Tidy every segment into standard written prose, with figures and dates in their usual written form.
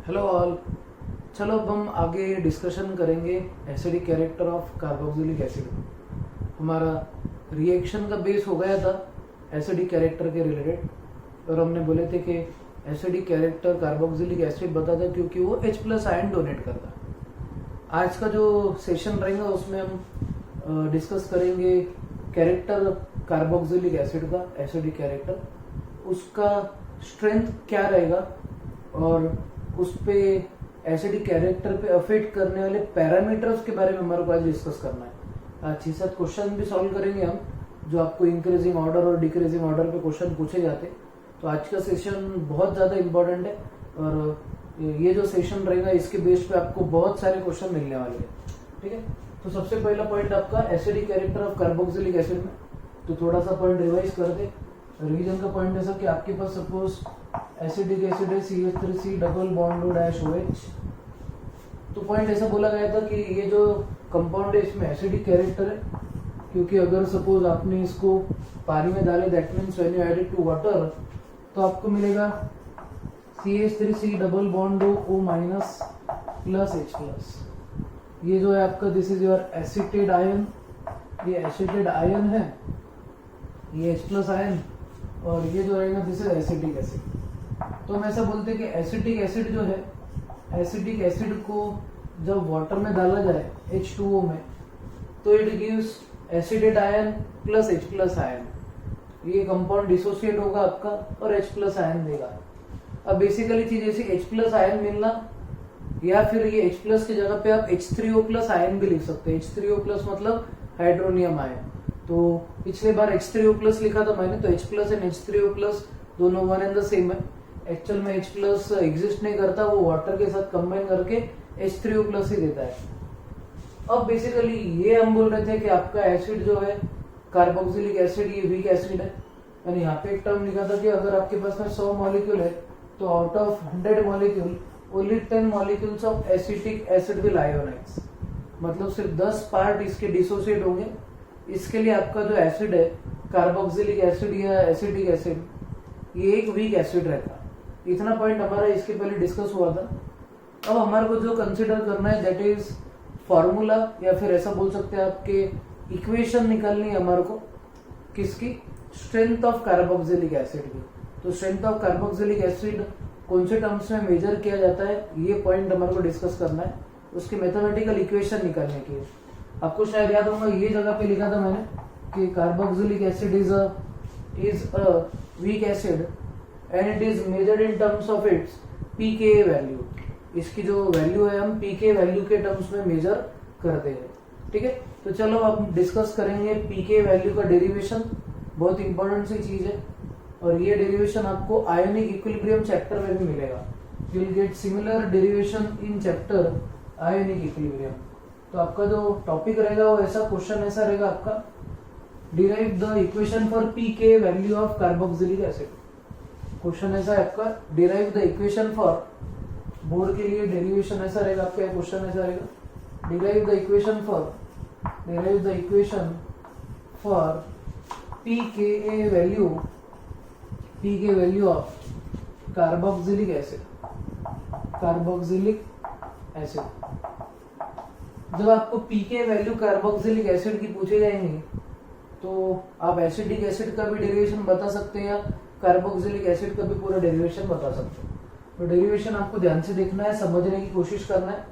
Hello all. चलो अब हम आगे डिस्कशन करेंगे acidic character of carboxylic acid. हमारा रिएक्शन का बेस हो गया था एसिडिक कैरेक्टर के रिलेटेड और हमने बोले थे कि एसिडिक कैरेक्टर कार्बोक्सिलिक एसिड बताता क्योंकि वो H+ आयन डोनेट करता। आज का जो सेशन रहेगा उसमें हम डिस्कस करेंगे कैरेक्टर कार्बोक्सिलिक एसिड का, एसिडिक कैरेक्टर, उसका स्ट्रेंथ क्या रहेगा और उस पे एसिडिक कैरेक्टर पे अफेक्ट करने वाले पैरामीटर्स के बारे में हमारे को आज डिस्कस करना है। 6-7 क्वेश्चन भी सॉल्व करेंगे हम, जो आपको इंक्रीजिंग ऑर्डर और डिक्रीजिंग ऑर्डर पे क्वेश्चन पूछे जाते। तो आज का सेशन बहुत ज़्यादा इंपॉर्टेंट है और ये जो सेशन रहेगा इसके बेस पे आपको बहुत सारे क्वेश्चन मिलने वाले हैं। ठीक है, तो सबसे पहला पॉइंट आपका acidic character of carboxylic acid में, तो थोड़ा सा पॉइंट रिवाइज कर दे। रिवीजन का पॉइंट ऐसा कि आपके पास सपोज एसिडिक एसिड है CH3C डबल बॉन्ड OH। तो पॉइंट ऐसा बोला गया था कि ये जो कंपाउंड है इसमें एसिडिक कैरेक्टर है, क्योंकि अगर सपोज आपने इसको पानी में डाले that means when you add it to water तो आपको मिलेगा CH3C double bond O- plus H+। ये जो है आपका this is your acetate ion, ये एसिटेड आयन है, ये H+ आयन, और ये जो रहेगा दिस इज एसिटिक एसिड। तो हम ऐसा बोलते हैं कि एसिटिक एसिड जो है, एसिटिक एसिड को जब वाटर में डाला जाए H2O में तो it gives acetate ion plus H+ ion. ये कंपाउंड डिसोसिएट होगा आपका और H+ आयन देगा। अब बेसिकली चीज ऐसी H+ आयन मिलना, या फिर ये H+ की जगह पे आप H3O+ आयन भी लिख सकते हैं। H3O+ मतलब हाइड्रोनियम आयन। तो पिछले बार H3O+ लिखा था मैंने, तो H+ एंड H3O+ दोनों वन एंड द सेम है। एक्चुअल में H+ एग्जिस्ट नहीं करता, वो वाटर के साथ कंबाइन करके H3O+ ही देता है। अब बेसिकली ये हम बोल रहे थे कि आपका एसिड जो है कार्बोक्सिलिक एसिड, ये वीक एसिड है। यानी यहाँ पे एक टर्म लिखा था कि अगर आपके पास में 100 मॉलिक्यूल है तो out of 100 molecule only 10 molecules of acetic acid will ionise, मतलब सिर्फ 10 पार्ट इसके डिसोसिएट होंगे। इसके लिए आपका जो एसिड है कार्बोक्सिलिक एसिड या एसिटिक एसिड, ये एक वीक एसिड रहता। इतना पॉइंट हमारा इसके पहले डिस्कस हुआ था। अब हमारे को जो कंसिडर करना है दैट इज फॉर्मूला, या फिर ऐसा बोल सकते हैं आपके इक्वेशन निकालनी है हमारे को, किसकी? स्ट्रेंथ ऑफ कार्बोक्सिलिक एसिड की। तो स्ट्रेंथ ऑफ कार्बोक्सिलिक एसिड कौन से टर्म्स में मेजर किया जाता है, ये पॉइंट हमारे को डिस्कस करना है। उसके मैथमेटिकल इक्वेशन निकालने की। आपको शायद याद होगा ये जगह पे लिखा था मैंने कि carboxylic acid is a weak acid and it is measured in terms of its pKa value. इसकी जो वैल्यू है हम pK वैल्यू के टर्म्स में मेजर करते हैं। ठीक है, तो चलो अब डिस्कस करेंगे pK वैल्यू का डेरिवेशन। बहुत इंपॉर्टेंट सी चीज है और ये डेरिवेशन आपको आयोनिक इक्विलिब्रियम चैप्टर में भी मिलेगा। You will get similar derivation in chapter ionic equilibrium. तो आपका जो टॉपिक रहेगा वो ऐसा, क्वेश्चन ऐसा रहेगा आपका, derive the equation for pK value of carboxylic acid. Question ऐसा है आपका, derive the equation for, board के लिए डेरिवेशन ऐसा रहेगा आपका, क्वेश्चन ऐसा रहेगा, derive the equation for pK value of carboxylic acid. जब आपको pK वैल्यू कार्बोक्सिलिक एसिड की पूछे जाएंगे तो आप एसिडिक एसिड का भी डेरिवेशन बता सकते हैं या कार्बोक्सिलिक एसिड का भी पूरा डेरिवेशन बता सकते हैं। तो डेरिवेशन आपको ध्यान से देखना है, समझने की कोशिश करना है।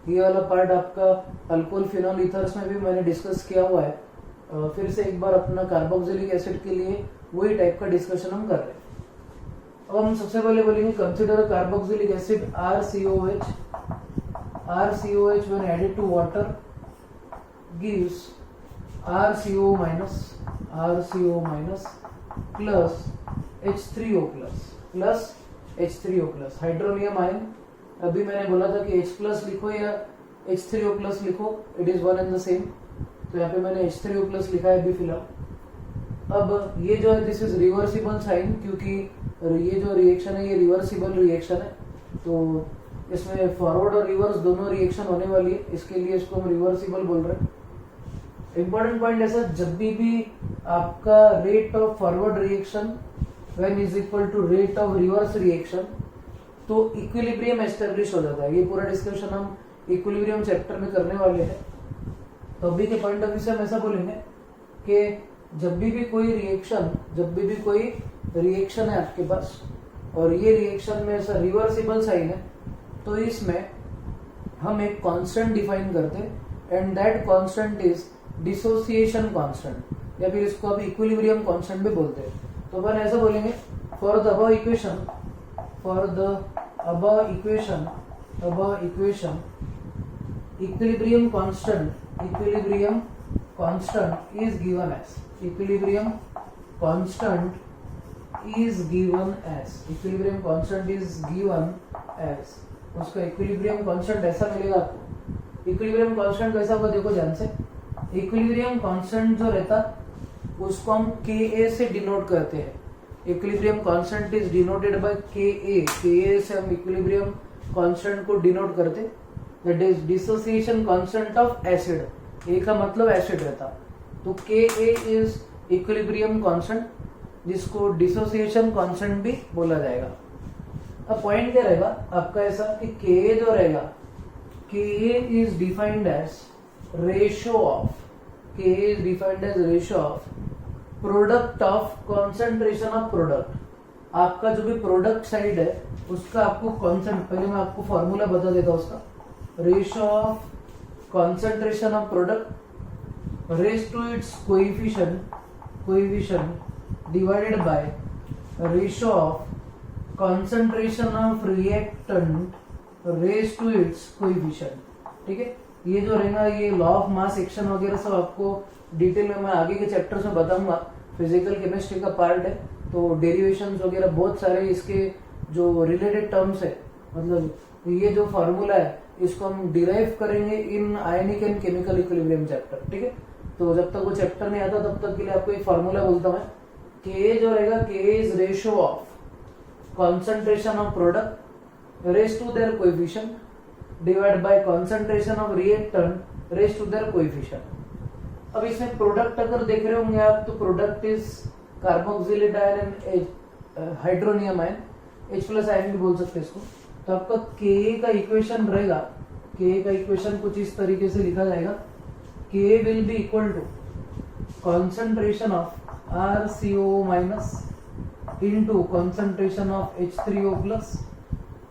ये वाला पार्ट आपका अल्कोहल फिनॉल ईथर्स में भी मैंने डिस्कस किया हुआ है। फिर से एक बार अपना कार्बोक्सिलिक एसिड के लिए वही टाइप का डिस्कशन हम कर रहे हैं। अब हम सबसे पहले बोलेंगे consider carboxylic acid RCOH when added to water gives RCO minus plus H3O+। Hydronium ion, अभी मैंने बोला था कि H+ लिखो या H3O+ लिखो, it is one and the same. तो यहाँ पे मैंने H3O+ लिखा है अभी फिलहाल। अब ये जो है दिस इज रिवर्सिबल साइन, क्योंकि ये जो रिएक्शन है ये रिवर्सिबल रिएक्शन है, तो इसमें फॉरवर्ड और रिवर्स दोनों रिएक्शन होने वाली है, इसके लिए इसको हम रिवर्सिबल बोल रहे हैं। इंपॉर्टेंट पॉइंट ऐसा, जब भी आपका rate of forward reaction when is equal to rate of reverse reaction, तो इक्विलिब्रियम एस्टेब्लिश हो जाता है। ये पूरा डिस्कशन हम इक्विलिब्रियम चैप्टर में करने वाले हैं। तो अभी के पॉइंट ऑफ व्यू से हम ऐसा बोलेंगे कि जब भी कोई रिएक्शन है आपके पास और ये रिएक्शन में ऐसा रिवर्सिबल साइन है, तो इसमें हम एक कांस्टेंट डिफाइन करते हैं and that constant is dissociation constant, या फिर इसको अब इक्विलिब्रियम कांस्टेंट भी बोलते हैं। तो अपन ऐसा बोलेंगे for the above equation equilibrium constant is given as उसका इक्विलिब्रियम कांस्टेंट ऐसा मिलेगा आपको। इक्विलिब्रियम कांस्टेंट कैसा होगा देखो ध्यान से। इक्विलिब्रियम कांस्टेंट जो रहता उसको हम Ka से डिनोट करते हैं। Equilibrium constant is denoted by Ka से हम इक्विलिब्रियम कांस्टेंट को डिनोट करते, that is dissociation constant of acid. A का मतलब एसिड रहता, तो Ka इज इक्विलिब्रियम कांस्टेंट, जिसको डिसोसिएशन कांस्टेंट भी बोला जाएगा। अब पॉइंट क्या रहेगा आपका ऐसा कि Ka जो रहेगा, Ka is defined as ratio of product of concentration of product. आपका जो भी प्रोडक्ट साइड है उसका आपको कॉन्सेंट, पहले मैं आपको फॉर्मूला बता देता हूं उसका। Ratio of concentration of product raise to its coefficient divided by ratio of concentration of reactant raise to its coefficient. ठीक है, ये जो रहेगा ये लॉ ऑफ मास एक्शन वगैरह सब आपको डिटेल में मैं आगे के चैप्टर्स में बताऊंगा। फिजिकल केमिस्ट्री का पार्ट है, तो डेरिवेशंस वगैरह बहुत सारे इसके जो रिलेटेड टर्म्स है, मतलब ये जो फॉर्मूला है इसको हम डिराइव करेंगे इन आयनिक एंड केमिकल इक्विलिब्रियम चैप्टर। ठीक है, तो जब तक वो चैप्टर नहीं आता तब तक के लिए आपको एक फॉर्मूला बोलता हूं मैं। K जो रहेगा, K is ratio of concentration of product raised to their coefficient divided by concentration of reactant raised to their coefficient। अब इसमें प्रोडक्ट अगर देख रहे होंगे आप, तो product is carboxylic ion and hydronium ion, H+ ion भी बोल सकते हैं इसको। तो आपका Ka का इक्वेशन रहेगा, Ka का इक्वेशन कुछ इस तरीके से लिखा जाएगा, K will be equal to concentration of RCO minus into concentration of H3O plus.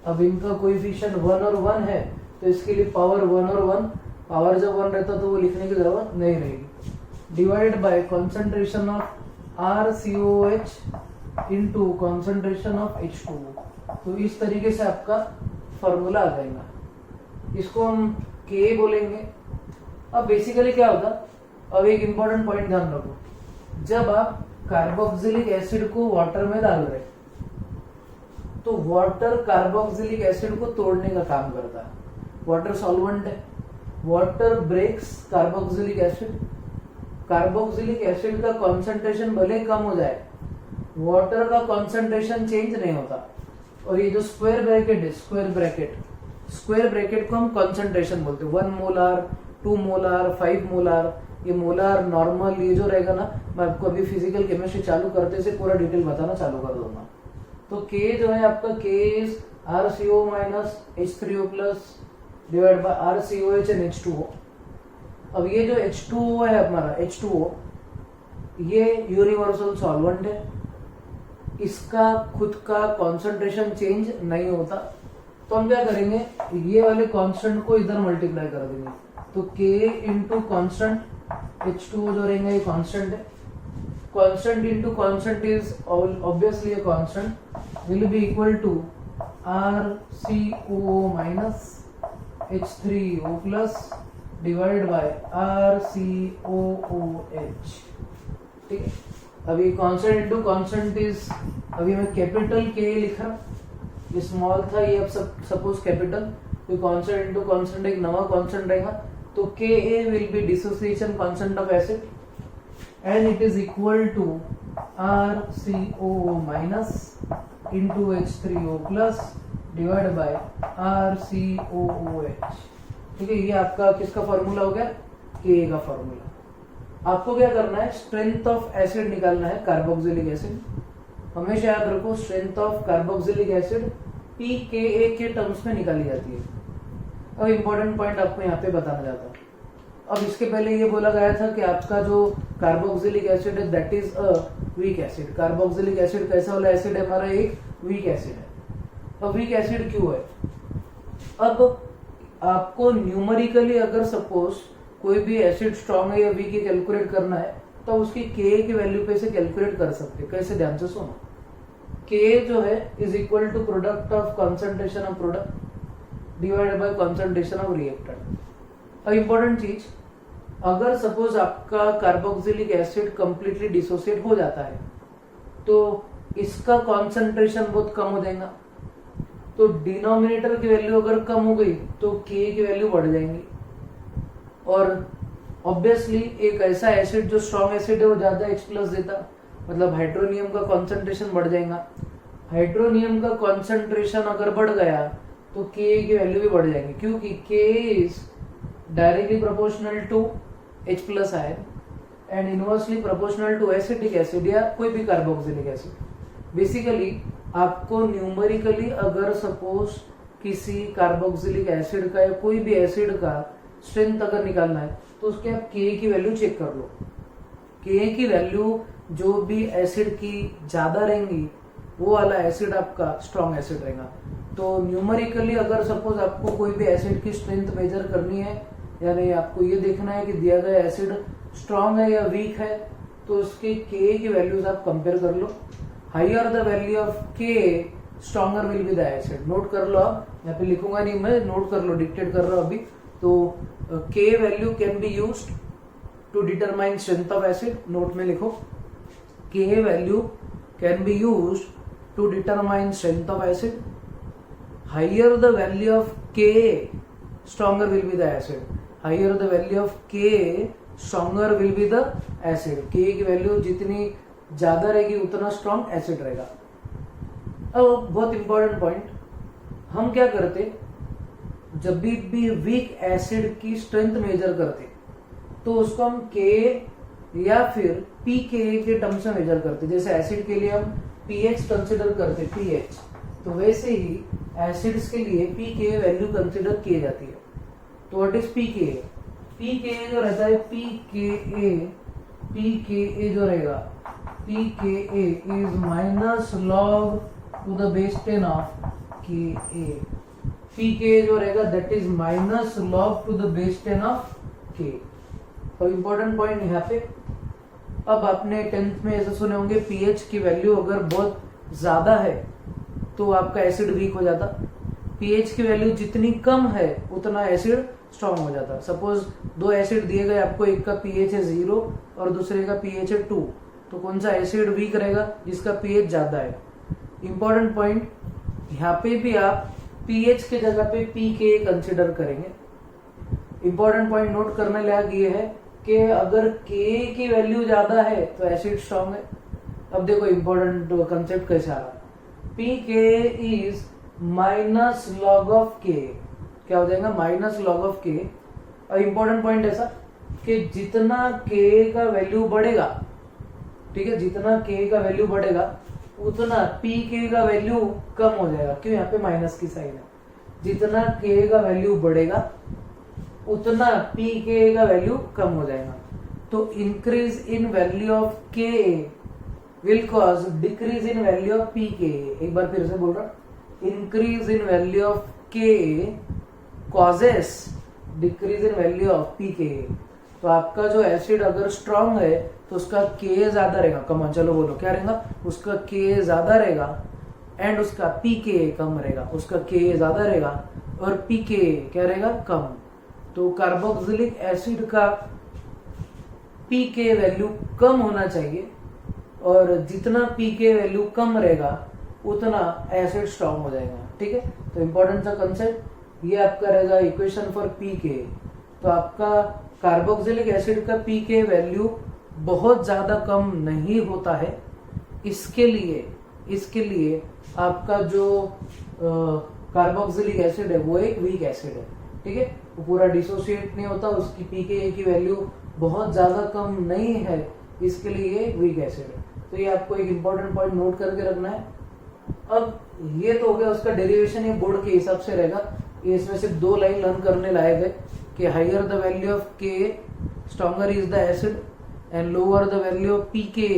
अब इनका कोएफिशिएंट 1 और 1 है, तो इसके लिए पावर 1 और 1, पावर जब 1 रहता तो वो लिखने की जरूरत नहीं रहेगी, divided by concentration of RCOH into concentration of H2O। तो इस तरीके से आपका फॉर्मूला आ जाएगा, इसको हम K बोलेंगे। अब बेसिकली क्या होगा, अब एक इंपॉर्टेंट पॉइंट ध्यान रखो, जब आप कार्बोक्सिलिक एसिड को वाटर में डाल रहे तो वाटर कार्बोक्सिलिक एसिड को तोड़ने का काम करता है। वाटर सॉल्वेंट है, water breaks carboxylic acid. Carboxylic acid का कॉन्सेंट्रेशन भले कम हो जाए, वाटर का कॉन्सेंट्रेशन चेंज नहीं होता। और ये जो स्क्वायर ब्रैकेट है, स्क्वायर ब्रैकेट को हम कॉन्सेंट्रेशन बोलते हैं। 1 मोलार, 2 मोलार, 5 मोलार, ये मोलार, नॉर्मल, ये जो रहेगा ना, मैं आपको अभी फिजिकल केमिस्ट्री चालू करते से पूरा डिटेल बताना चालू कर दूंगा। तो K जो है आपका, K is RCO minus H3O plus divide by RCOH and H2O। अब ये जो H2O है हमारा, H2O ये यूनिवर्सल सॉल्वेंट है, इसका खुद का कॉन्सेंट्रेशन चेंज नहीं होता। तो हम क्या करेंगे, ये वाले कांस्टेंट को इधर मल्टीप्लाई कर देंगे, तो K इंटू कॉन्स्टेंट H2O जो रहेंगे ये कांस्टेंट है, constant into constant is obviously a constant will be equal to RCO minus H3O plus divided by RCOOH। ठीक है, अभी कांस्टेंट इंटू कांस्टेंट इज, अभी मैं कैपिटल K लिख रहा, ये स्मॉल था, ये अब सपोज कैपिटल, तो कांस्टेंट इंटू कांस्टेंट एक नवा कांस्टेंट रहेगा, तो Ka will be dissociation constant of acid and it is equal to RCO minus into H3O plus divided by RCOOH। ठीक है, ये आपका किसका फॉर्मूला हो गया, Ka का फॉर्मूला। आपको क्या करना है, स्ट्रेंथ ऑफ एसिड निकालना है, कार्बोक्सिलिक एसिड। हमेशा याद रखो, strength of carboxylic acid pKa के टर्म्स में निकाली जाती है। अब इम्पोर्टेंट पॉइंट आपको यहाँ पे बताना चाहता हूँ। अब इसके पहले ये बोला गया था कि आपका जो कार्बोक्सिलिक एसिड है that is a weak acid. Carboxylic acid कैसा वाला एसिड है? हमारा एक वीक एसिड है। अब वीक एसिड क्यों है? अब आपको न्यूमेरिकली अगर सपोज कोई भी एसिड स्ट्रॉन्ग है या वीक है कैलकुलेट करना है तो उसकी Ka की वैल्यू पे से कैलकुलेट कर सकते हैं। कैसे? ध्यान से सुनो। Ka जो है is equal to product of concentration of product divided by concentration of reactant. अब इंपॉर्टेंट चीज, अगर सपोज आपका कार्बोक्सिलिक एसिड कंप्लीटली डिसोसिएट हो जाता है तो इसका कॉन्सेंट्रेशन बहुत कम हो जाएगा। तो डिनोमिनेटर की वैल्यू अगर कम हो गई तो Ka की वैल्यू बढ़ जाएंगी। और ऑब्वियसली एक ऐसा एसिड जो स्ट्रॉन्ग एसिड है वो ज्यादा H+ देता, मतलब हाइड्रोनियम का कॉन्सेंट्रेशन बढ़ जाएगा। हाइड्रोनियम का कॉन्सेंट्रेशन अगर बढ़ गया तो Ka की वैल्यू भी बढ़ जाएंगी, क्योंकि Ka is directly proportional to H+ ion and inversely proportional to acetic acid या कोई भी कार्बोक्सिलिक एसिड। बेसिकली आपको न्यूमेरिकली अगर सपोज किसी कार्बोक्सिलिक एसिड का या कोई भी एसिड का स्ट्रेंथ अगर निकालना है तो उसके आप Ka की वैल्यू चेक कर लो। Ka की वैल्यू जो भी एसिड की ज्यादा रहेंगी वो वाला एसिड आपका स्ट्रॉन्ग एसिड रहेगा। तो न्यूमेरिकली अगर सपोज आपको कोई भी एसिड की स्ट्रेंथ मेजर करनी है, यानी आपको ये देखना है कि दिया गया एसिड स्ट्रॉन्ग है या वीक है, तो उसके Ka की वैल्यूज आप कंपेयर कर लो। Higher the value of Ka stronger will be the acid. Note कर लो, आप यहाँ पे लिखूंगा नहीं मैं, नोट कर लो, डिक्टेट कर रहा हूँ अभी। तो Ka value can be used to determine strength of acid. Note में लिखो, Ka value can be used to determine strength of acid. Higher the value of Ka stronger will be the acid. Higher the value of Ka stronger will be the acid. Ka की value जितनी ज्यादा रहेगी उतना strong acid रहेगा। अब बहुत important point, हम क्या करते, जब भी वीक एसिड की स्ट्रेंथ मेजर करते तो उसको हम Ka या फिर pKa के टर्म्स में मेजर करते। जैसे एसिड के लिए हम pH कंसिडर करते, pH, तो वैसे ही एसिड्स के लिए pKa वैल्यू कंसिडर की जाती है। तो व्हाट इज pKa? pKa जो रहता है, pKa जो रहेगा, pKa is minus log to the base 10 of Ka। pKa जो रहेगा that is minus log to the base 10 of K। तो इंपॉर्टेंट पॉइंट यहाँ पे, अब आपने 10th में ऐसे सुने होंगे pH की वैल्यू अगर बहुत ज्यादा है तो आपका एसिड वीक हो जाता। pH की वैल्यू जितनी कम है उतना एसिड स्ट्रॉन्ग हो जाता। सपोज दो एसिड दिए गए आपको, एक का pH है 0 और दूसरे का pH है 2, तो कौन सा एसिड वीक रहेगा? जिसका pH ज्यादा है। इंपॉर्टेंट पॉइंट, यहाँ पे भी आप pH के जगह पे pKa कंसिडर करेंगे। इंपॉर्टेंट पॉइंट नोट करने लायक ये है कि अगर Ka की वैल्यू ज्यादा है तो एसिड स्ट्रॉन्ग है। अब देखो इंपॉर्टेंट कंसेप्ट कैसे आ रहा है, pKa is minus log of K। क्या हो जाएगा? Minus log of K। और इंपॉर्टेंट पॉइंट ऐसा कि जितना K का वैल्यू बढ़ेगा, ठीक है, जितना K का वैल्यू बढ़ेगा उतना pK का वैल्यू कम हो जाएगा। क्यों? यहाँ पे माइनस की साइन है। जितना K का वैल्यू बढ़ेगा उतना pKa का वैल्यू कम हो जाएगा। तो increase in value of Ka will cause decrease in value of pKa। एक बार फिर से बोल रहा, increase in value of Ka causes decrease in value of pKa। तो आपका जो एसिड अगर स्ट्रॉन्ग है तो उसका Ka ज्यादा रहेगा। कम, चलो बोलो क्या रहेगा? उसका Ka ज्यादा रहेगा एंड उसका pKa कम रहेगा। उसका Ka ज्यादा रहेगा और pKa क्या रहेगा? कम। तो कार्बोक्सिलिक एसिड का pKa वैल्यू कम होना चाहिए और जितना pKa वैल्यू कम रहेगा उतना एसिड स्ट्रॉन्ग हो जाएगा। ठीक है, तो इंपॉर्टेंट सा कंसेप्ट ये आपका रहेगा इक्वेशन फॉर pKa। तो आपका कार्बोक्सिलिक एसिड का pKa वैल्यू बहुत ज्यादा कम नहीं होता है। इसके लिए आपका जो कार्बोक्सिलिक एसिड है वो एक वीक एसिड है। ठीक है, वो पूरा डिसोसिएट नहीं होता, उसकी pKa की वैल्यू बहुत ज्यादा कम नहीं है, इसके लिए वीक एसिड है। तो ये आपको एक इंपॉर्टेंट पॉइंट नोट करके रखना है। अब ये तो हो गया उसका डेरिवेशन, ये बोर्ड के हिसाब से रहेगा। ये इसमें सिर्फ 2 लाइन लर्न करने लायक है कि higher the value of K stronger is the acid and lower the value of pK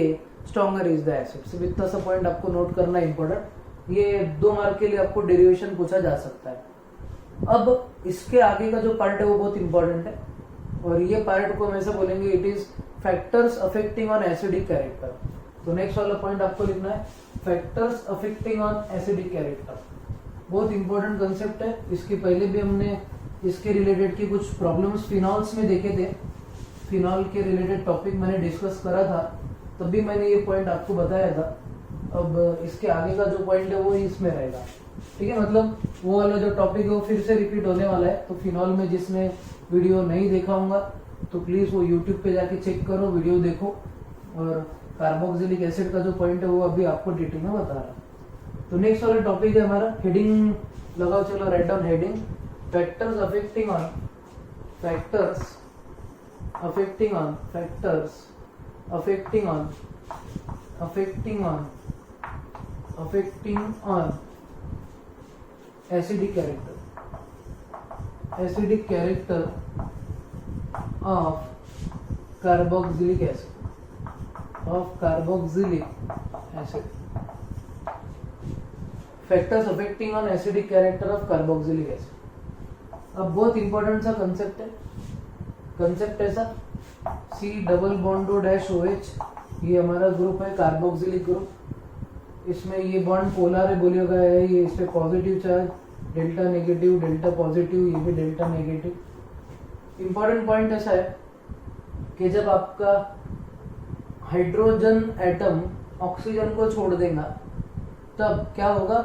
stronger is the acid. सिर्फ इतना सा पॉइंट आपको नोट करना इंपॉर्टेंट। ये 2 मार्क के लिए आपको डेरिवेशन पूछा जा सकता है। अब इसके आगे का जो पार्ट है वो बहुत इंपॉर्टेंट है, और ये पार्ट को हम ऐसे बोलेंगे, it is factors affecting on acidic character. तो नेक्स्ट वाला पॉइंट आपको लिखना है factors affecting on acidic character. बहुत इंपॉर्टेंट कंसेप्ट है। इसके पहले भी हमने इसके रिलेटेड की कुछ प्रॉब्लम्स फिनॉल्स में देखे थे। फिनॉल के रिलेटेड टॉपिक मैंने डिस्कस करा था, तब भी मैंने ये पॉइंट आपको बताया था। अब इसके आगे का जो पॉइंट है वो इसमें रहेगा, ठीक है। मतलब वो वाला जो टॉपिक है वो फिर से रिपीट होने वाला है। तो फिनॉल में जिसने वीडियो नहीं देखा होगा तो प्लीज वो यूट्यूब पे जाके चेक करो, वीडियो देखो। और कार्बोक्सिलिक एसिड का जो पॉइंट है वो अभी आपको डिटेल में बता रहा है। तो नेक्स्ट वाला टॉपिक है हमारा, हेडिंग लगाओ, चलो write down heading, factors affecting on acidic character of carboxylic acid, factors affecting on acidic character of carboxylic acid. अब बहुत इंपॉर्टेंट सा कंसेप्ट है। कंसेप्ट ऐसा, C double bond dash OH, ये हमारा ग्रुप है कार्बोक्सिलिक ग्रुप। इसमें ये बॉन्ड पोलर है बोलिएगा है, ये इस पे positive charge, delta negative, delta positive, ये भी डेल्टा नेगेटिव। इंपॉर्टेंट पॉइंट ऐसा है कि जब आपका हाइड्रोजन एटम ऑक्सीजन को छोड़ देगा तब क्या होगा,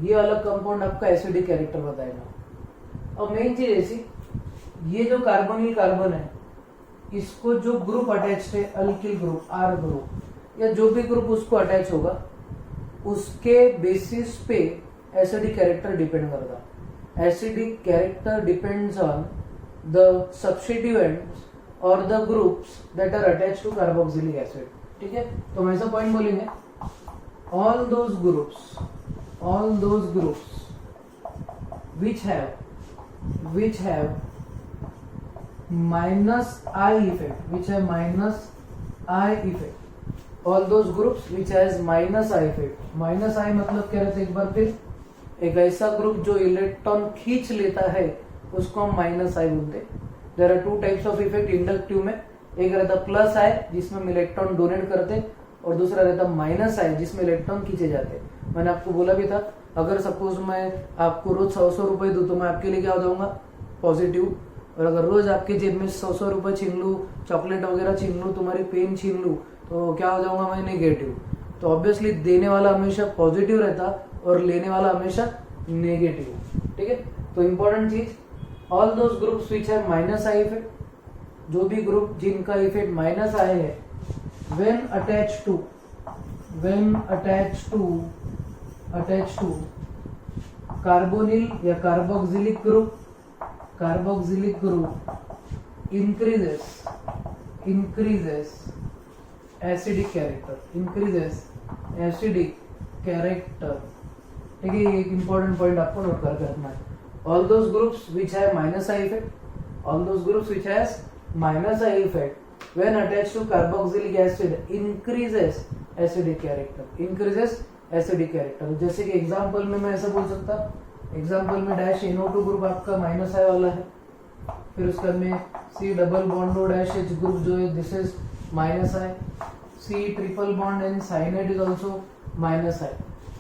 ये अलग कंपाउंड आपका एसिडिक कैरेक्टर बताएगा। अब मेन चीज ऐसी, ये जो कार्बोनिल कार्बन है इसको जो ग्रुप अटैच है, अल्किल ग्रुप, आर ग्रुप या जो भी ग्रुप उसको अटैच होगा, उसके बेसिस पे एसिडिक कैरेक्टर डिपेंड करता। Acidic character depends on the substituents और the groups that are attached to carboxylic acid, ठीक है। तो हम ऐसा पॉइंट बोलेंगे, all those groups which have minus I effect, all those groups which has minus I effect। Minus I मतलब क्या रहता है, एक बार फिर, एक ऐसा ग्रुप जो इलेक्ट्रॉन खींच लेता है उसको हम माइनस I बोलते हैं। There are 2 types of effect inductive में, एक रहता प्लस I जिसमें हम इलेक्ट्रॉन डोनेट करते हैं, और दूसरा रहता माइनस I जिसमें इलेक्ट्रॉन खींचे जाते हैं। मैंने आपको बोला भी था, अगर सपोज मैं आपको रोज 100 रुपए दूं तो मैं आपके लिए क्या हो जाऊंगा, पॉजिटिव। और अगर रोज आपके जेब में 100 रुपए छीन लूं, चॉकलेट वगैरह छीन लूं, तुम्हारी पेन छीन लूं, तो क्या हो जाऊंगा मैं, नेगेटिव। तो ऑब्वियसली देने वाला हमेशा पॉजिटिव रहता और लेने वाला हमेशा नेगेटिव, ठीक है। तो इंपॉर्टेंट चीज, all those groups which have minus I effect, जो भी ग्रुप जिनका इफेक्ट माइनस I है, when attached to carbonyl या carboxylic group increases acidic character, ठीक है। ये एक इंपॉर्टेंट पॉइंट आपको नोट करके रखना है। All those groups which have minus I effect when attached to carboxylic acid increases acidic character। जैसे कि एग्जांपल में मैं ऐसा बोल सकता, एग्जांपल में डैश NO2 ग्रुप आपका माइनस I वाला है, फिर उसके में C double bond dash H group जो है this is minus I, C triple bond and cyanide is also minus I।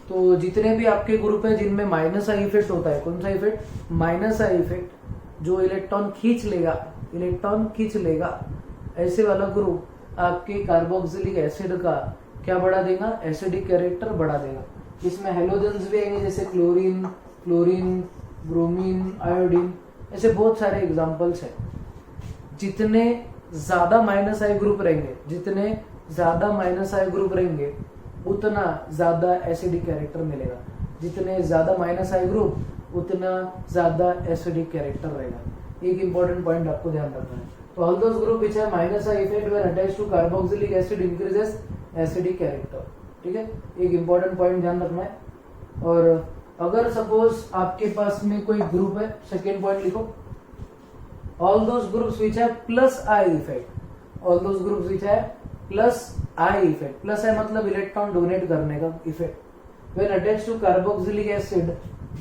तो जितने भी आपके ग्रुप है जिनमें माइनस I इफेक्ट होता है, कौन सा इफेक्ट, माइनस I इफेक्ट, जो इलेक्ट्रॉन खींच लेगा, ऐसे वाला ग्रुप आपके कार्बोक्सिलिक एसिड का क्या बढ़ा देगा, एसिडिक कैरेक्टर बढ़ा देगा। इसमें हेलोजन्स भी आएंगे जैसे क्लोरीन, ब्रोमीन, आयोडीन, ऐसे बहुत सारे एग्जांपल्स हैं। जितने ज्यादा माइनस I ग्रुप रहेंगे उतना ज्यादा एसिडिक कैरेक्टर मिलेगा। जितने ज्यादा माइनस I ग्रुप उतना ज्यादा एसिडिक कैरेक्टर रहेगा। एक इंपॉर्टेंट पॉइंट आपको ध्यान रखना है। तो all those group which have minus I effect when attached to carboxylic acid increases acidic character, ठीक है। एक इंपॉर्टेंट पॉइंट ध्यान रखना है। और अगर सपोज आपके पास में कोई ग्रुप है, सेकेंड पॉइंट लिखो, all those groups which have plus I effect, all those groups which have plus I effect, plus I मतलब इलेक्ट्रॉन डोनेट करने का effect, when attached to carboxylic acid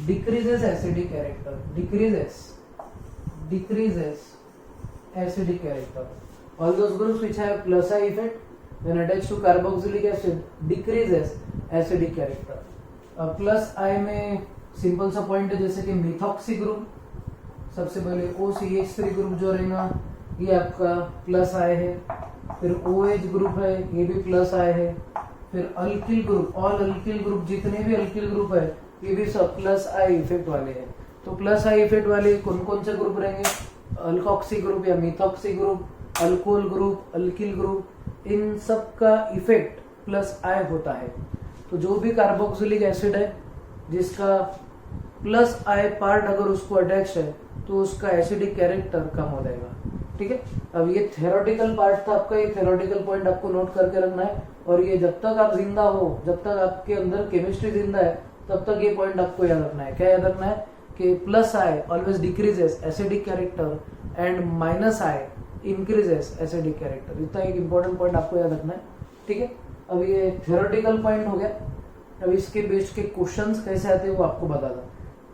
decreases acidic character, decreases acidic character. All those groups which have plus I effect when attached to carboxylic acid decreases acidic character. अब plus आई में simple सा point है, जैसे कि methoxy group, सबसे पहले OCH3 group जो रहेगा ये आपका प्लस आई है, फिर OH ग्रुप है ये भी प्लस आई है, फिर alkyl group, all alkyl group जितने भी अल्किल ग्रुप है ये भी सब प्लस आई इफेक्ट वाले हैं। तो प्लस आई इफेक्ट वाले कौन कौन से ग्रुप रहेंगे, अल्कोक्सी ग्रुप या methoxy group, alcohol group, alkyl group, इन सब का इफेक्ट प्लस आई होता है। तो जो भी कार्बोक्सिलिक एसिड है जिसका प्लस आई पार्ट अगर उसको अटैच है तो उसका एसिडिक कैरेक्टर कम हो जाएगा। ठीक है, अब ये थ्योरेटिकल पार्ट था आपका, ये थ्योरेटिकल पॉइंट आपको नोट करके रखना है, और ये जब तक आप जिंदा हो, जब तक आपके अंदर केमिस्ट्री जिंदा है, तब तक ये पॉइंट आपको याद रखना है। क्या याद रखना है कि plus I always decreases acidic character and minus I increases acidic character. इतना एक इंपॉर्टेंट पॉइंट आपको याद रखना है। ठीक है, अब ये थ्योरेटिकल पॉइंट हो गया। अब इसके बेस्ड के क्वेश्चंस कैसे आते हैं वो आपको बता दूं।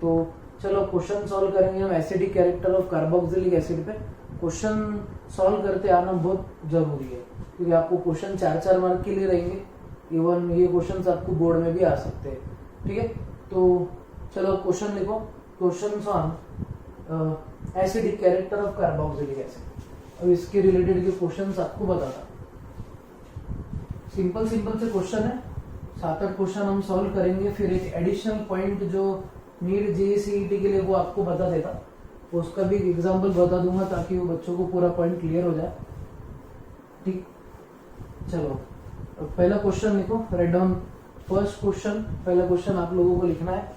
तो चलो क्वेश्चन सॉल्व करेंगे हम acidic character of carboxylic acid पे। क्वेश्चन सॉल्व करते आना बहुत जरूरी है, क्योंकि आपको क्वेश्चन 4-4 मार्क के लिए रहेंगे, इवन ये क्वेश्चन आपको बोर्ड में भी आ सकते हैं। ठीक है, तो चलो क्वेश्चन लिखो, question on acidic character of carboxylic acid. अब इसके रिलेटेड के क्वेश्चंस आपको बताता, सिंपल सिंपल से क्वेश्चन है, 7-8 क्वेश्चन हम सॉल्व करेंगे, फिर एक एडिशनल पॉइंट जो नीट JEE-CET के लिए वो आपको बता देता, उसका भी एग्जाम्पल बता दूंगा ताकि वो बच्चों को पूरा पॉइंट क्लियर हो जाए। ठीक, चलो पहला क्वेश्चन लिखो, राइट डाउन फर्स्ट क्वेश्चन। पहला क्वेश्चन आप लोगों को लिखना है,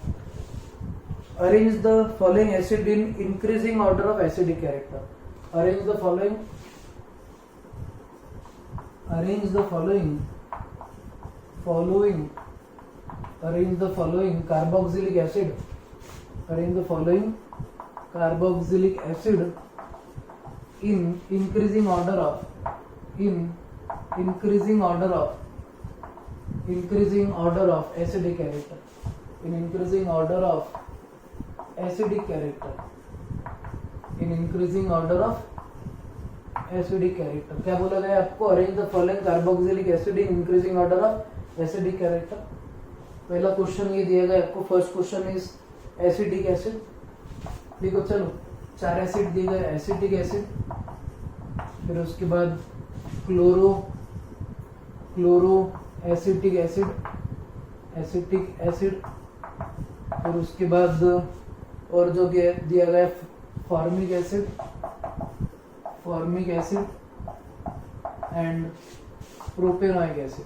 arrange the following acid in increasing order of acidic character. Arrange the following, arrange the following carboxylic acid, arrange the following carboxylic acid in increasing order of acidic character, in increasing order of acidic character, in increasing order of acidic character. क्या बोला गया आपको, arrange the following carboxylic acid in increasing order of acidic character. पहला question ये दिया गया आपको, first question is acidic acid. देखो चलो 4 एसिड दिए गए, एसिडिक एसिड, फिर उसके बाद क्लोरो एसिटिक एसिड, फिर उसके बाद और जो दिया गया formic acid and propanoic acid.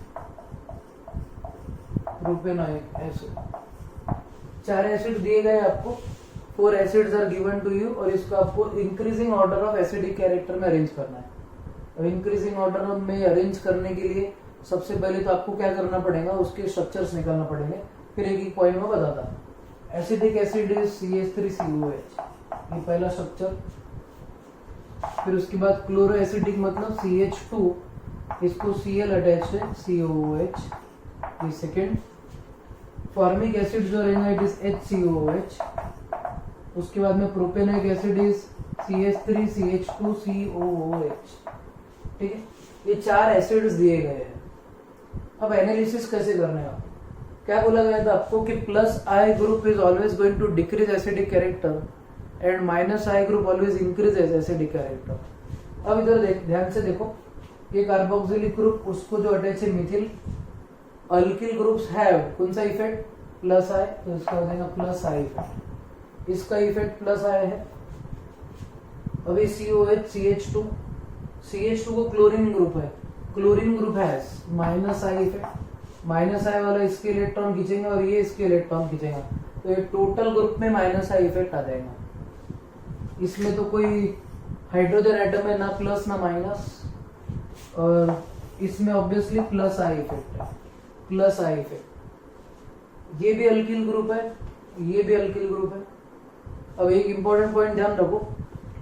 4 acid दिए गए आपको, 4 acids are given to you, और इसको आपको increasing order of acidic character में अरेंज करना है। अब इंक्रीजिंग ऑर्डर में अरेंज करने के लिए सबसे पहले तो आपको क्या करना पड़ेगा, उसके स्ट्रक्चर्स निकालना पड़ेंगे, फिर एक पॉइंट में बताता। एसिडिक एसिड इज CH3COH, ये पहला स्ट्रक्चर। फिर उसके बाद क्लोरो एसिडिक मतलब CH2, इसको Cl अटैच है, COOH, ये सेकेंड। फॉर्मिक एसिड जो रहेगा इट इज HCOOH। उसके बाद में प्रोपेनोइक एसिड इज CH3CH2COOH। ठीक है, ये 4 एसिड्स दिए गए हैं। अब एनालिसिस कैसे करने का, क्या बोला गया था आपको कि plus I group is always going to decrease acidic character and minus I group always increases acidic character. अब इधर ध्यान से देखो, ये कार्बोक्सिलिक ग्रुप, उसको जो अटैच है मिथिल, अल्किल ग्रुप्स हैव कौन सा इफेक्ट, प्लस आई, तो इसका हो जाएगा प्लस आई इफेक्ट, इसका इफेक्ट प्लस आई है। अभी COH CH2 को क्लोरीन ग्रुप है, chlorine group has minus I effect, minus I वाला इसके इलेक्ट्रॉन खींचेगा और ये इसके इलेक्ट्रॉन खींचेगा, तो ये टोटल ग्रुप में माइनस आई इफेक्ट आ जाएगा। इसमें तो कोई हाइड्रोजन एटम है, ना प्लस ना माइनस, और इसमें ऑब्वियसली प्लस आई इफेक्ट है, प्लस आई इफेक्ट। ये भी अल्किल ग्रुप है, ये भी अल्किल ग्रुप है। अब एक इंपॉर्टेंट पॉइंट ध्यान रखो,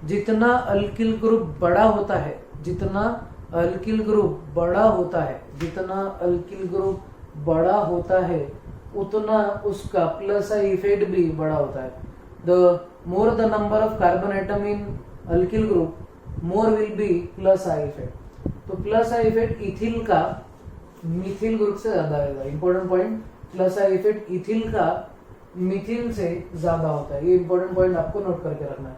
जितना अल्किल ग्रुप बड़ा होता है, जितना अल्किल ग्रुप बड़ा होता है, जितना अल्किल ग्रुप बड़ा होता है, उतना उसका प्लस आई इफेक्ट भी बड़ा होता है। The more the number of carbon atom in alkyl group, more will be plus I effect. तो प्लस आई इफेक्ट इथिल का मिथिल ग्रुप से ज्यादा रहेगा। Important point, plus I effect ethyl का मिथिल से ज्यादा होता है। ये इंपॉर्टेंट पॉइंट आपको नोट करके रखना है।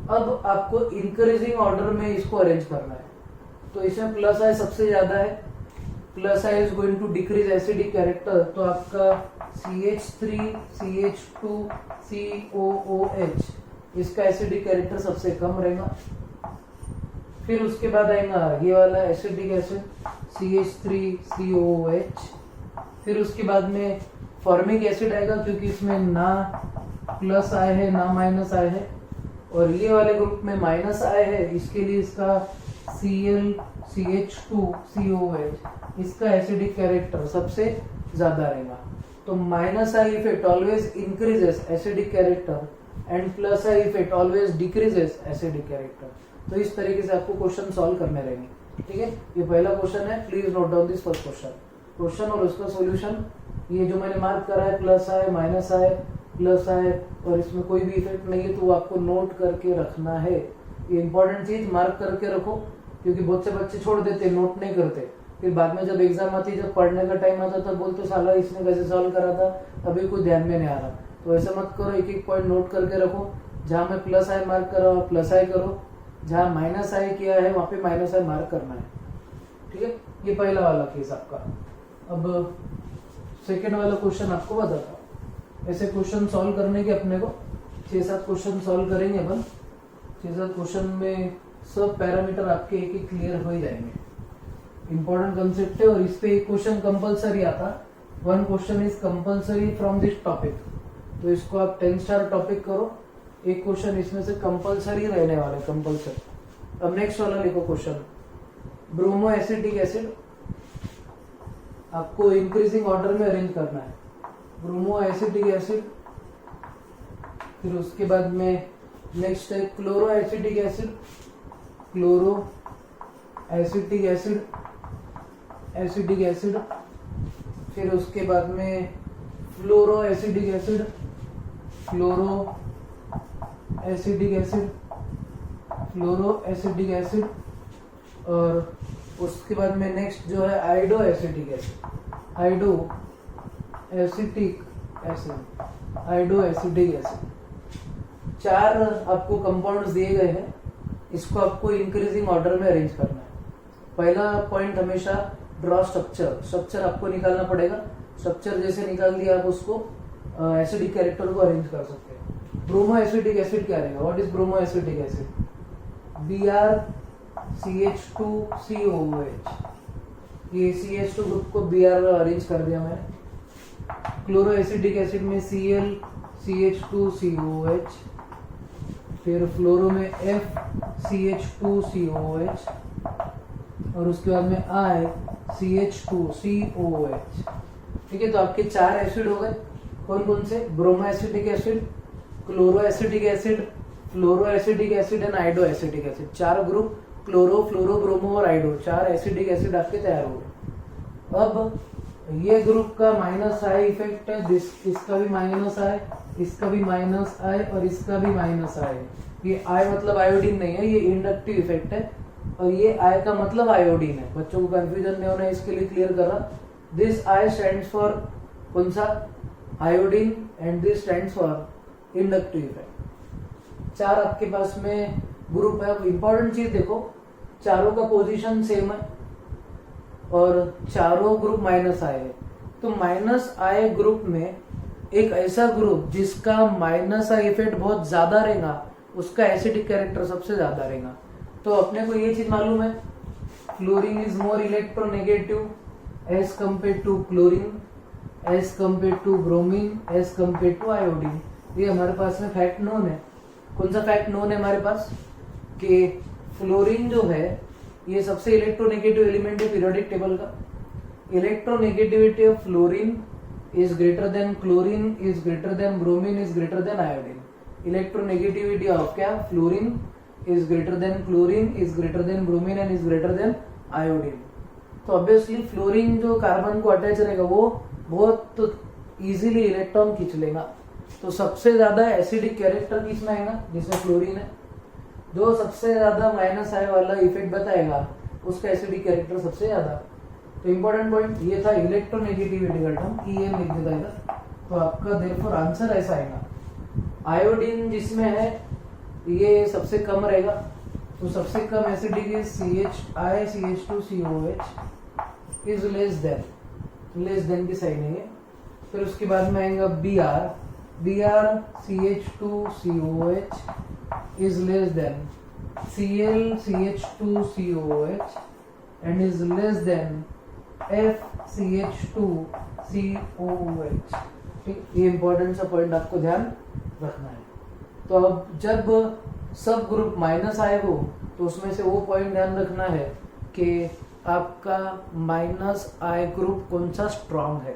अब आपको इंक्रीजिंग ऑर्डर में इसको अरेंज करना है। तो इसमें प्लस आई सबसे ज्यादा है, plus I is going to decrease acidic character. तो आपका CH3 CH2 COOH, इसका एसिडिक कैरेक्टर सबसे कम रहेगा। फिर उसके बाद आएगा ये वाला एसिडिक एसिड CH3 COOH। फिर उसके बाद में फॉर्मिक एसिड आएगा, क्योंकि इसमें ना प्लस आए है ना माइनस आए है, और ये वाले ग्रुप में माइनस आए है, इसके लिए इसका Cl CH2 COOH, इसका एसिडिक कैरेक्टर सबसे ज्यादा रहेगा। तो minus I effect always increases acidic character and plus I effect always decreases acidic character. तो इस तरीके से आपको क्वेश्चन सॉल्व करने रहेंगे, ठीक है। ये पहला क्वेश्चन है, please note down this first question और उसका सॉल्यूशन। ये जो मैंने मार्क करा है प्लस आए माइनस आए प्लस आए, और इसमें कोई भी इफेक्ट नहीं है, तो वो आपको नोट करके रखना है। ये इंपॉर्टेंट चीज मार्क करके रखो, क्योंकि बहुत से बच्चे छोड़ देते, नोट नहीं करते। फिर बाद में जब एग्जाम आती, जब पढ़ने का टाइम आता, तब बोलते साला इसने कैसे सॉल्व करा था, अभी कुछ ध्यान में नहीं आ रहा। तो ऐसा मत करो, एक एक पॉइंट नोट करके रखो। जहां मैं प्लस आई मार्क करा प्लस आई करो, जहां माइनस आई किया है वहां पे माइनस आई मार्क करना है, ठीक है। ये पहला वाला केस आपका। अब सेकेंड वाला क्वेश्चन आपको बताता हूं। ऐसे क्वेश्चन सॉल्व करने के अपने को 6-7 क्वेश्चन सॉल्व करेंगे अपन। 6-7 क्वेश्चन में सब पैरामीटर आपके एक एक क्लियर हो ही जाएंगे। इंपॉर्टेंट कंसेप्ट है, और इस पे एक क्वेश्चन कंपलसरी आता। 1 question is compulsory from this topic, तो इसको आप 10 स्टार टॉपिक करो। एक क्वेश्चन इसमें से कंपलसरी रहने वाला है, कंपलसरी। अब नेक्स्ट वाला लिखो क्वेश्चन, ब्रोमो एसिटिक एसिड आपको इंक्रीजिंग ऑर्डर में अरेंज करना है। ब्रोमो एसिटिक एसिड, फिर उसके बाद में नेक्स्ट है chloro acetic acid, chloro acetic acid, acetic acid. फिर उसके बाद में फ्लोरो एसिटिक एसिड, फ्लोरो एसिटिक एसिड, फ्लोरो एसिटिक एसिड। और उसके बाद में नेक्स्ट जो है आइडो acetic acid, आइडो acetic acid, आइडो acetic acid. 4 आपको कंपाउंड्स दिए गए हैं, इसको आपको इंक्रीजिंग ऑर्डर में अरेंज करना है। पहला पॉइंट हमेशा ड्रॉ स्ट्रक्चर, स्ट्रक्चर आपको निकालना पड़ेगा। स्ट्रक्चर जैसे निकाल दिया आप उसको एसिडिक कैरेक्टर को अरेंज कर सकते हैं। ब्रोमो एसिडिक एसिड क्या रहेगा? What is bromo acidic acid? BrCH2COOH, ये CH2 ग्रुप को Br अरेंज कर दिया मैंने। क्लोरो एसिडिक एसिड में Cl CH2COOH, फिर फ्लोरो में FCH2COOH, और उसके बाद में I CH2COOH। ठीक है, तो आपके 4 एसिड हो गए। कौन कौन से? Bromo acidic acid, chloro acidic acid, fluoro acidic acid and आइडो acidic acid. 4 group, chloro, fluoro, bromo और आइडो, 4 एसिडिक एसिड आपके तैयार हो गए। अब ये ग्रुप का माइनस आई इफेक्ट है, इसका भी माइनस आए, इसका भी माइनस आए और इसका भी माइनस आए। ये आई मतलब आयोडीन नहीं है, ये इंडक्टिव इफेक्ट है, और ये आई का मतलब आयोडीन है। बच्चों को कंफ्यूजन नहीं होना, इसके लिए क्लियर करा। दिस आई स्टैंड्स फॉर कौन सा? Iodine, and this stands for inductive effect. 4 आपके पास में ग्रुप है। अब इंपॉर्टेंट चीज देखो, चारों का पोजीशन सेम है और चारों ग्रुप माइनस आए है। तो माइनस आए ग्रुप में एक ऐसा ग्रुप जिसका माइनस आई इफेक्ट बहुत ज्यादा रहेगा, उसका एसिडिक कैरेक्टर सबसे ज्यादा रहेगा। तो अपने को ये चीज मालूम है, fluorine is more electronegative as compare to chlorine, as compare to bromine, as compare to iodine. ये हमारे पास में फैक्ट नोन है। कौन सा फैक्ट नोन है हमारे पास? कि फ्लोरीन जो है ये सबसे इलेक्ट्रोनेगेटिव एलिमेंट है पीरियोडिक टेबल का। Electronegativity of fluorine is greater than chlorine is greater than bromine is greater than iodine. Electronegativity of क्या, fluorine is greater than chlorine is greater than bromine and is greater than iodine. तो obviously fluorine जो carbon को attach रहेगा वो बहुत easily electron खींच लेगा. तो सबसे ज्यादा एसिडिक कैरेक्टर किसमें आएगा, जिसमें फ्लोरीन है. जो सबसे ज्यादा माइनस आय वाला इफेक्ट बताएगा उसका एसिडिक कैरेक्टर सबसे ज्यादा. तो इंपॉर्टेंट पॉइंट ये था इलेक्ट्रोनेगेटिविटी का टर्म कि ये लिख देता है. तो आपका देयरफॉर आंसर ऐसा आएगा. आयोडीन जिसमें है ये सबसे कम रहेगा. तो सबसे कम acidic is CHI CH2COH is less than की साइन है. फिर उसके बाद में आएगा Br CH2COH is less than Cl CH2COH and is less than FCH2COOH. ठीक, ये इंपॉर्टेंट सा पॉइंट आपको ध्यान रखना है. तो अब जब सब ग्रुप माइनस आए हो तो उसमें से वो पॉइंट ध्यान रखना है कि आपका माइनस आई ग्रुप कौन सा स्ट्रांग है.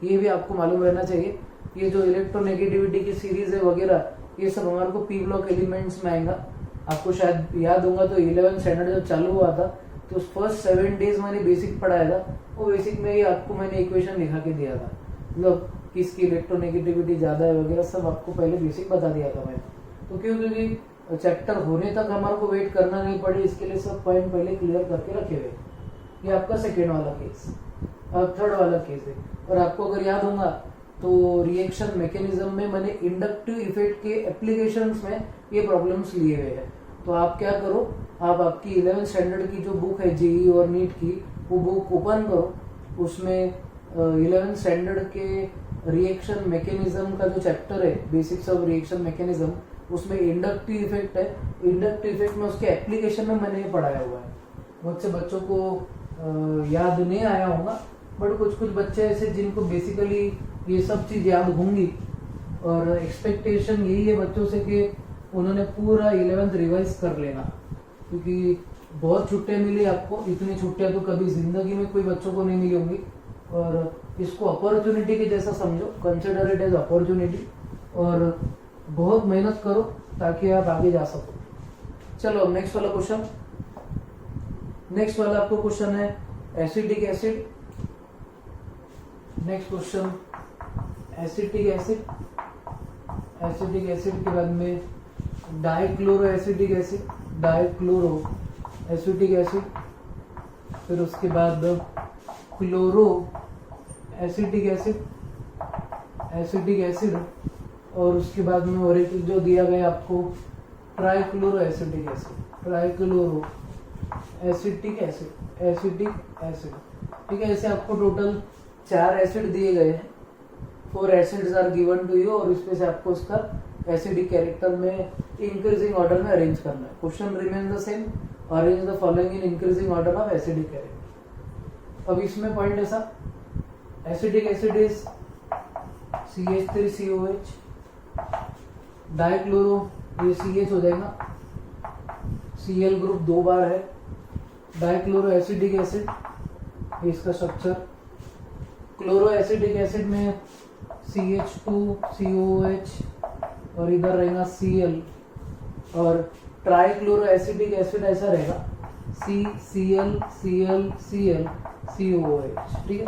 ये भी आपको मालूम रहना चाहिए. ये जो इलेक्ट्रोनेगेटिविटी की सीरीज है वगैरह ये सब हमारे को पी ब्लॉक एलिमेंट्स में आएगा. आपको शायद याद होगा तो 11th स्टैंडर्ड जब चालू हुआ था तो फर्स्ट 7 days मैंने बेसिक पढ़ाया था. वो बेसिक में ही आपको मैंने इक्वेशन लिखा के दिया था, मतलब किसकी इलेक्ट्रोनेगेटिविटी ज्यादा है वगैरह सब आपको पहले बेसिक बता दिया था मैंने. तो क्योंकि चैप्टर होने तक हमारे को वेट करना नहीं पड़े इसके लिए सब पॉइंट पहले क्लियर करके रखे हुए. ये आपका सेकेंड वाला केस. अब थर्ड वाला केस है. और आपको अगर याद होगा तो रिएक्शन मैकेनिज्म में मैंने इंडक्टिव इफेक्ट के एप्लीकेशंस में ये प्रॉब्लम्स लिए हुए हैं. तो आप क्या करो, आप आपकी 11th स्टैंडर्ड की जो बुक है जेई और नीट की वो बुक ओपन करो. उसमें 11th स्टैंडर्ड के रिएक्शन मैकेनिज्म का जो चैप्टर है बेसिक्स ऑफ रिएक्शन मैकेनिज्म उसमें इंडक्टिव इफेक्ट है. इंडक्टिव इफेक्ट में उसके एप्लीकेशन में मैंने ये पढ़ाया हुआ है. बहुत से बच्चों को याद नहीं आया होगा बट कुछ बच्चे ऐसे जिनको बेसिकली ये सब चीज याद होंगी. और एक्सपेक्टेशन यही है बच्चों से कि उन्होंने पूरा 11th रिवाइज कर लेना, क्योंकि बहुत छुट्टियां मिली आपको. इतनी छुट्टियां तो कभी जिंदगी में कोई बच्चों को नहीं मिली होंगी. और इसको अपॉर्चुनिटी के जैसा समझो, कंसिडर इट एज अपॉर्चुनिटी और बहुत मेहनत करो ताकि आप आगे जा सको. चलो नेक्स्ट वाला क्वेश्चन. नेक्स्ट वाला आपको क्वेश्चन है acetic acid. Next question acetic acid. Acetic acid के बाद में dichloro acetic acid, dichloro acetic acid. फिर उसके बाद chloro acetic acid, acetic acid. और उसके बाद में और एक जो दिया गया आपको trichloro acetic acid, trichloro acetic acid, acetic acid. ठीक है, ऐसे आपको टोटल 4 एसिड दिए गए हैं. 4 acids are given to you और इसमें से आपको उसका एसिडिक कैरेक्टर में इंक्रीजिंग ऑर्डर में अरेंज करना है. Question remain the same, arrange the following in increasing order of acidic character. अब इसमें पॉइंट ऐसा, acetic acid is CH3COH, dichloro ये CH हो जाएगा, Cl ग्रुप 2 बार है. डाइक्लोरो एसिडिक एसिड इसका स्ट्रक्चर. क्लोरो एसिडिक एसिड में CH2COH और इधर रहेगा Cl. और ट्राइक्लोरो एसिडिक एसिड ऐसा रहेगा CCl ठीक है.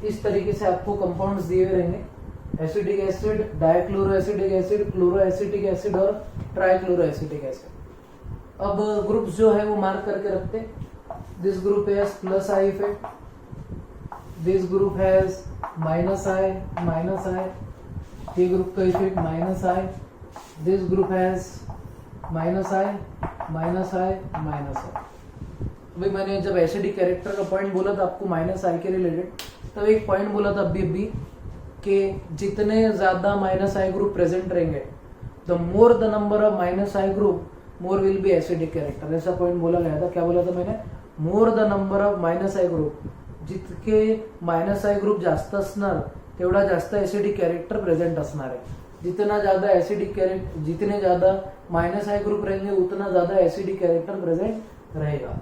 इस तरीके से आपको कंपाउंड्स दिए हुए रहेंगे. Acidic acid, dichloro acidic acid, chloro acidic acid और ट्राइक्लोरो एसिडिक एसिड. अब ग्रुप्स जो है वो मार्क करके रखते. This group has plus I effect, this group has minus I, ये ग्रुप का effect minus I, this group has minus I. अभी मैंने जब एसिडिक कैरेक्टर का पॉइंट बोला था आपको माइनस आई के रिलेटेड, तब एक पॉइंट बोला था अभी कि जितने ज्यादा माइनस आई ग्रुप प्रेजेंट रहेंगे the more the number of minus I group more will be acidic character. ऐसा पॉइंट बोला गया था. क्या बोला था मैंने? More the number of minus I group, जितके मायनस आय ग्रुप जास्त असणार तेवढा जास्त एसिडिक कैरेक्टर प्रेजेंट असणार है. जितना ज्यादा एसिडिक कैरेक्टर, जितने ज्यादा माइनस आई ग्रुप रहेंगे उतना ज्यादा एसिडिक कैरेक्टर प्रेजेंट रहेगा.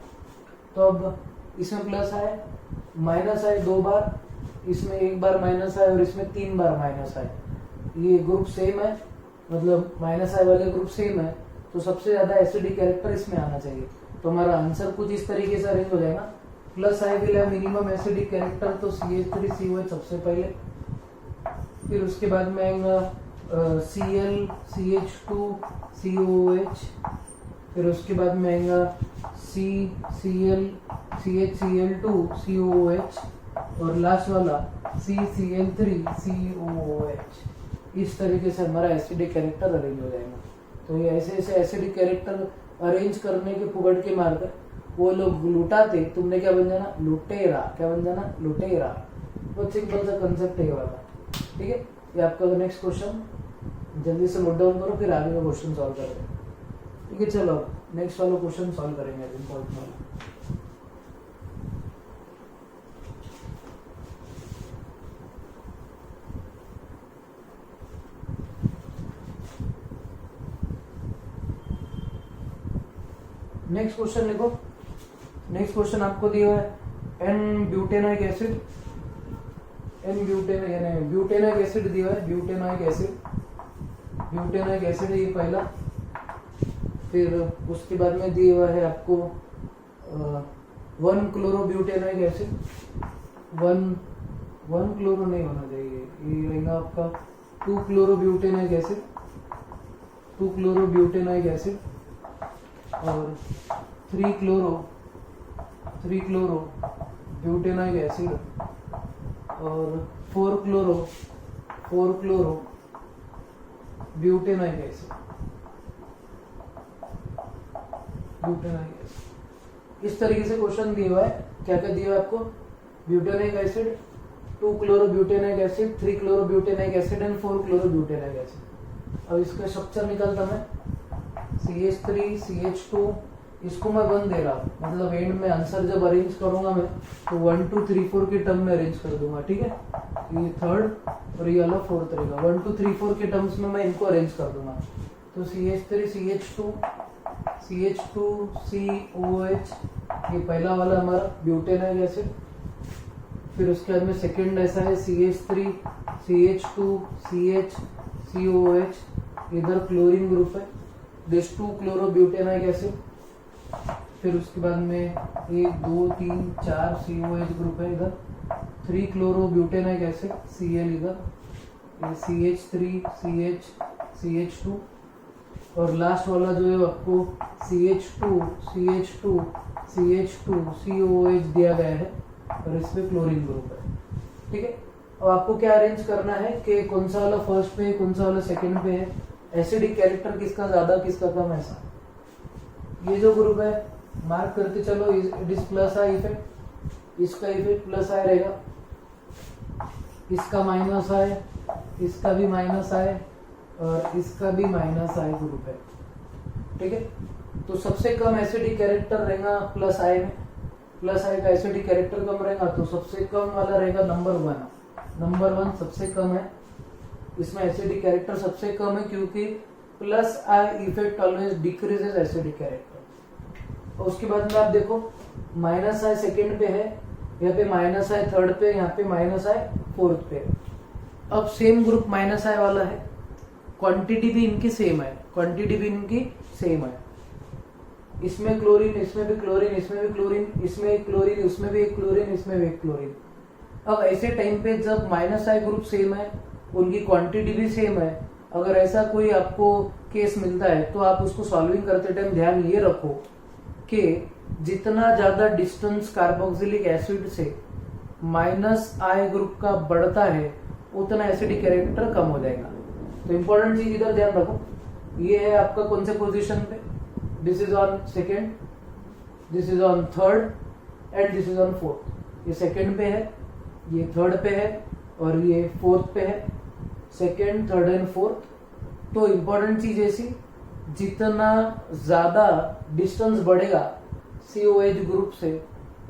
तो अब इसमें प्लस है, माइनस आई 2 बार, इसमें एक बार माइनस आए और इसमें 3 बार माइनस आए, ये ग्रुप सेम है, मतलब माइनस आई वाले ग्रुप सेम है, तो सबसे ज्यादा एसिडिक कैरेक्टर इसमें आना चाहिए। तो हमारा आंसर कुछ इस तरीके से अरेंज हो जाएगा, plus I will have minimum acidic character, तो CH3COH सबसे पहले, फिर उसके बाद में आएगा Cl CH2 COOH, फिर उसके बाद में आएगा CCl CHCl2 COOH, और लास्ट वाला CCl3 COOH। इस तरीके से हमारा एसिडिक कैरेक्टर अरेंज हो जाएगा। तो ये ऐसे ऐसे एसिडिक कैरेक्टर अरेंज करने के फुगड़ के मारकर वो लोग लुटाते, तुमने क्या बन जाना, लुटेरा। क्या बन जाना, लुटेरा। बहुत सिंपल सा कंसेप्ट है ये वाला, ठीक है। ये आपका नेक्स्ट क्वेश्चन जल्दी से नोट डाउन करो, फिर आगे का क्वेश्चन सॉल्व करेंगे, ठीक है। चलो नेक्स्ट वाला क्वेश्चन सॉल्व करेंगे इम्पोर्टेंट वाला। नेक्स्ट क्वेश्चन लिखो। नेक्स्ट क्वेश्चन आपको दिया हुआ है n butanoic acid, n butanoic acid दिया है, ब्यूटेनोइक एसिड ये पहला। फिर उसके बाद में दिया हुआ है आपको 1 क्लोरोब्यूटेनोइक एसिड, 1 क्लोरो नहीं होना चाहिए, ये रहेगा आपका 2 क्लोरोब्यूटेनोइक एसिड, 2 क्लोरोब्यूटेनोइक एसिड, और 3 क्लोरो ब्यूटेनोइक एसिड, और 4 क्लोरो ब्यूटेनोइक एसिड, इस तरीके से क्वेश्चन दिया हुआ है। क्या क्या दिया हुआ है आपको, butanoic acid, 2 chloro butanoic acid, 3 chloro butanoic acid and 4 chloro butanoic acid. अब इसका स्ट्रक्चर निकालता मैं, CH3 CH2, इसको मैं 1 दे रहा हूँ, मतलब एंड में आंसर जब अरेंज करूंगा मैं तो 1 2 3 4 के टर्म में अरेंज कर दूंगा, ठीक है। ये थर्ड और ये वाला फोर्थ रहेगा, 1 2 3 4 के टर्म्स में मैं इनको अरेंज कर दूंगा। तो CH3 CH2 COOH, ये पहला वाला हमारा ब्यूटेनोइक एसिड। फिर उसके बाद में सेकेंड ऐसा है CH3 CH2 CH COOH, इधर क्लोरीन ग्रुप है, दिस 2 क्लोरोब्यूटेनोइक एसिड। फिर उसके बाद में 1 2 3 4 COH ग्रुप है, इधर 3 क्लोरोब्यूटेनोइक एसिड Cl, इधर CH3 CH CH2, और लास्ट वाला जो है आपको CH2 COOH दिया गया है, और इसमें क्लोरीन ग्रुप है, ठीक है। अब आपको क्या अरेंज करना है कि कौन सा वाला फर्स्ट पे है, कौन सा वाला सेकंड पे है, एसिडिक कैरेक्टर किसका ज्यादा किसका कम, ऐसा। ये जो ग्रुप है मार्क करते चलो, it is plus I effect, इसका इफेक्ट प्लस आई रहेगा, इसका माइनस आई, इसका भी माइनस आई, और इसका भी माइनस आई ग्रुप है, ठीक है। तो सबसे कम एसिडिक कैरेक्टर रहेगा प्लस आई में, प्लस आई का एसिडिक कैरेक्टर कम रहेगा, तो सबसे कम वाला रहेगा नंबर 1 सबसे कम है, इसमें एसिडिक कैरेक्टर सबसे कम है, क्योंकि plus I effect always decreases acidic character. और उसके बाद में आप देखो माइनस आई सेकेंड पे है, यहाँ पे माइनस आई थर्ड पे, यहाँ पे माइनस आई फोर्थ पे। अब सेम ग्रुप माइनस आई वाला है, क्वांटिटी भी इनकी सेम है, इसमें क्लोरीन, इसमें भी क्लोरीन, इसमें भी क्लोरीन, इसमें एक क्लोरीन, उसमें भी एक क्लोरीन, इसमें भी एक क्लोरीन। अब ऐसे टाइम पे जब माइनस आई ग्रुप सेम है, उनकी क्वांटिटी भी सेम है, अगर ऐसा कोई आपको केस मिलता है तो आप उसको सॉल्विंग करते टाइम ध्यान ये रखो कि जितना ज्यादा डिस्टेंस कार्बोक्सिलिक एसिड से माइनस आई ग्रुप का बढ़ता है उतना एसिडिक कैरेक्टर कम हो जाएगा। तो इंपॉर्टेंट चीज इधर ध्यान रखो, ये है आपका कौन से पोजीशन पे, this is on second, this is on third, and this is on fourth. ये सेकेंड पे है, ये थर्ड पे है, और ये फोर्थ पे है, सेकेंड थर्ड एंड फोर्थ। तो इंपॉर्टेंट चीज ऐसी, जितना ज्यादा डिस्टेंस बढ़ेगा COH ग्रुप से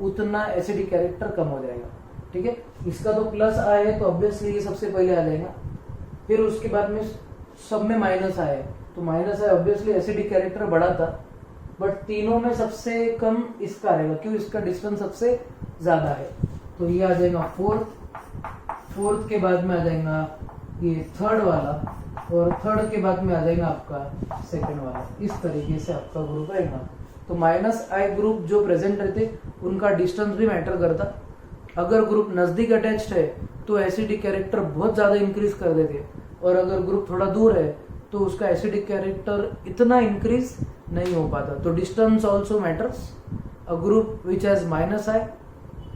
उतना एसिडिक कैरेक्टर कम हो जाएगा, ठीक है। इसका तो प्लस आया है तो ऑब्वियसली ये सबसे पहले आ जाएगा, फिर उसके बाद में सब में माइनस आया है तो माइनस आया, ऑब्वियसली एसिडिक कैरेक्टर बढ़ा था, बट तीनों में सबसे कम इसका रहेगा, क्यों, इसका डिस्टेंस सबसे ज्यादा है। तो ये आ जाएगा फोर्थ, फोर्थ के बाद में आ जाएगा ये थर्ड वाला, और थर्ड के बाद में आ जाएगा आपका सेकंड वाला। इस तरीके से आपका ग्रुप रहेगा। तो -i ग्रुप जो प्रेजेंट रहते उनका डिस्टेंस भी मैटर करता। अगर ग्रुप नजदीक अटैच्ड है तो एसिडिक कैरेक्टर बहुत ज्यादा इंक्रीज कर देते, और अगर ग्रुप थोड़ा दूर है तो उसका एसिडिक कैरेक्टर इतना इंक्रीज नहीं हो पाता। तो distance also matters. A group which has -i,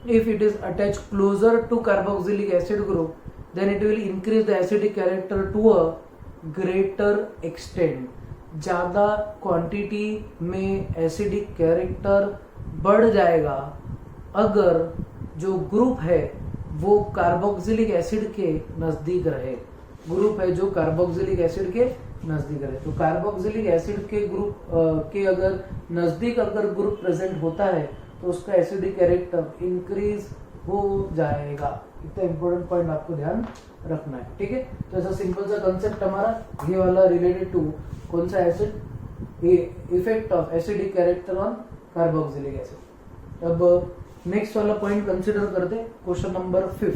if it is attached closer to carboxylic acid group, then it will increase the acidic character to a greater extent. ज्यादा quantity में acidic character बढ़ जाएगा अगर जो group है वो carboxylic acid के नजदीक रहे। ग्रुप है जो कार्बोक्सिलिक एसिड के नजदीक रहे। तो कार्बोक्सिलिक एसिड के ग्रुप के अगर नजदीक अगर ग्रुप प्रेजेंट होता है तो उसका एसिडिक कैरेक्टर इंक्रीज हो जाएगा। इतना इंपॉर्टेंट पॉइंट आपको ध्यान रखना है, ठीक है। तो ऐसा सिंपल सा कंसेप्ट हमारा ये वाला रिलेटेड टू कौन सा एसिड, ये effect of acidic character on carboxylic acid. अब नेक्स्ट वाला पॉइंट कंसिडर करते, क्वेश्चन नंबर 5।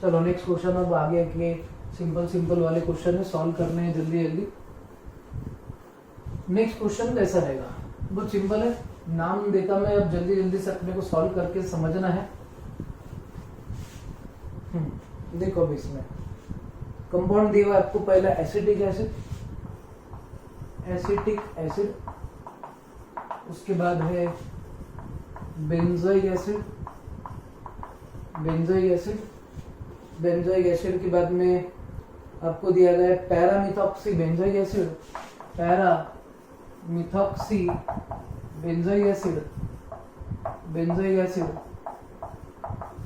चलो नेक्स्ट क्वेश्चन, अब आगे के सिंपल वाले क्वेश्चन है, सॉल्व करने हैं जल्दी। नेक्स्ट क्वेश्चन कैसा रहेगा, बहुत सिंपल है, नाम देता मैं, अब जल्दी से अपने को सॉल्व करके समझना है। देखो अब इसमें कंपाउंड दिया हुआ आपको, पहला एसिटिक एसिड, उसके बाद है बेंजोइक एसिड के बाद में आपको दिया गया है पैरामिथॉक्सी बेंजोइक एसिड,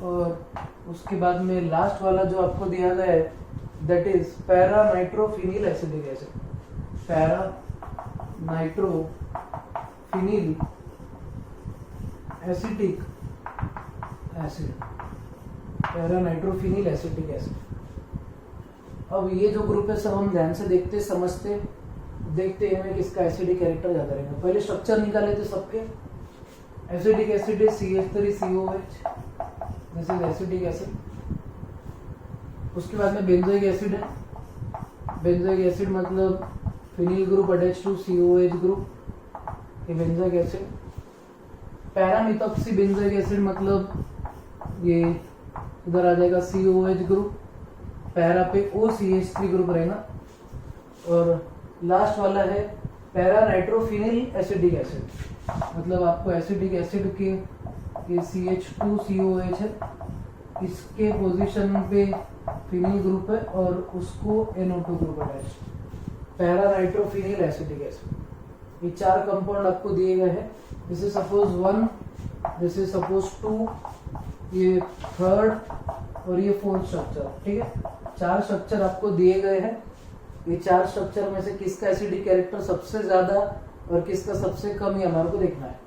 और उसके बाद में लास्ट वाला जो आपको दिया गया है that is paranitrophenyl acidic acid, paranitrophenyl acetic acid. अब ये जो ग्रुप है सब हम ध्यान से देखते हैं किसका एसिडिक कैरेक्टर ज्यादा रहेगा। पहले स्ट्रक्चर निकाले थे सबके। एसिडिक एसिड है CH3COH, this is acidic acid. उसके बाद में बेंजोइक एसिड है, बेंजोइक एसिड मतलब phenyl group attach to COH group, ये benzoic acid. Paramethoxy benzoic acid मतलब ये इधर आ जाएगा COH ग्रुप, पैरा पे OCH3 ग्रुप रहेगा। और लास्ट वाला है पैरानाइट्रोफिनिल एसिडिक एसिड, मतलब आपको एसिडिक एसिड के ये CH2COH है, इसके पोजीशन पे फिनिल ग्रुप है और उसको NO2 group attach, paranitrophenyl acidic acid. ये चार कंपाउंड आपको दिए गए हैं। This is suppose 1, this is suppose 2, ये थर्ड और ये फोर्थ स्ट्रक्चर, ठीक है। चार स्ट्रक्चर आपको दिए गए हैं। ये चार स्ट्रक्चर में से किसका एसिडिक कैरेक्टर सबसे ज्यादा और किसका सबसे कम, ये हमारे को देखना है।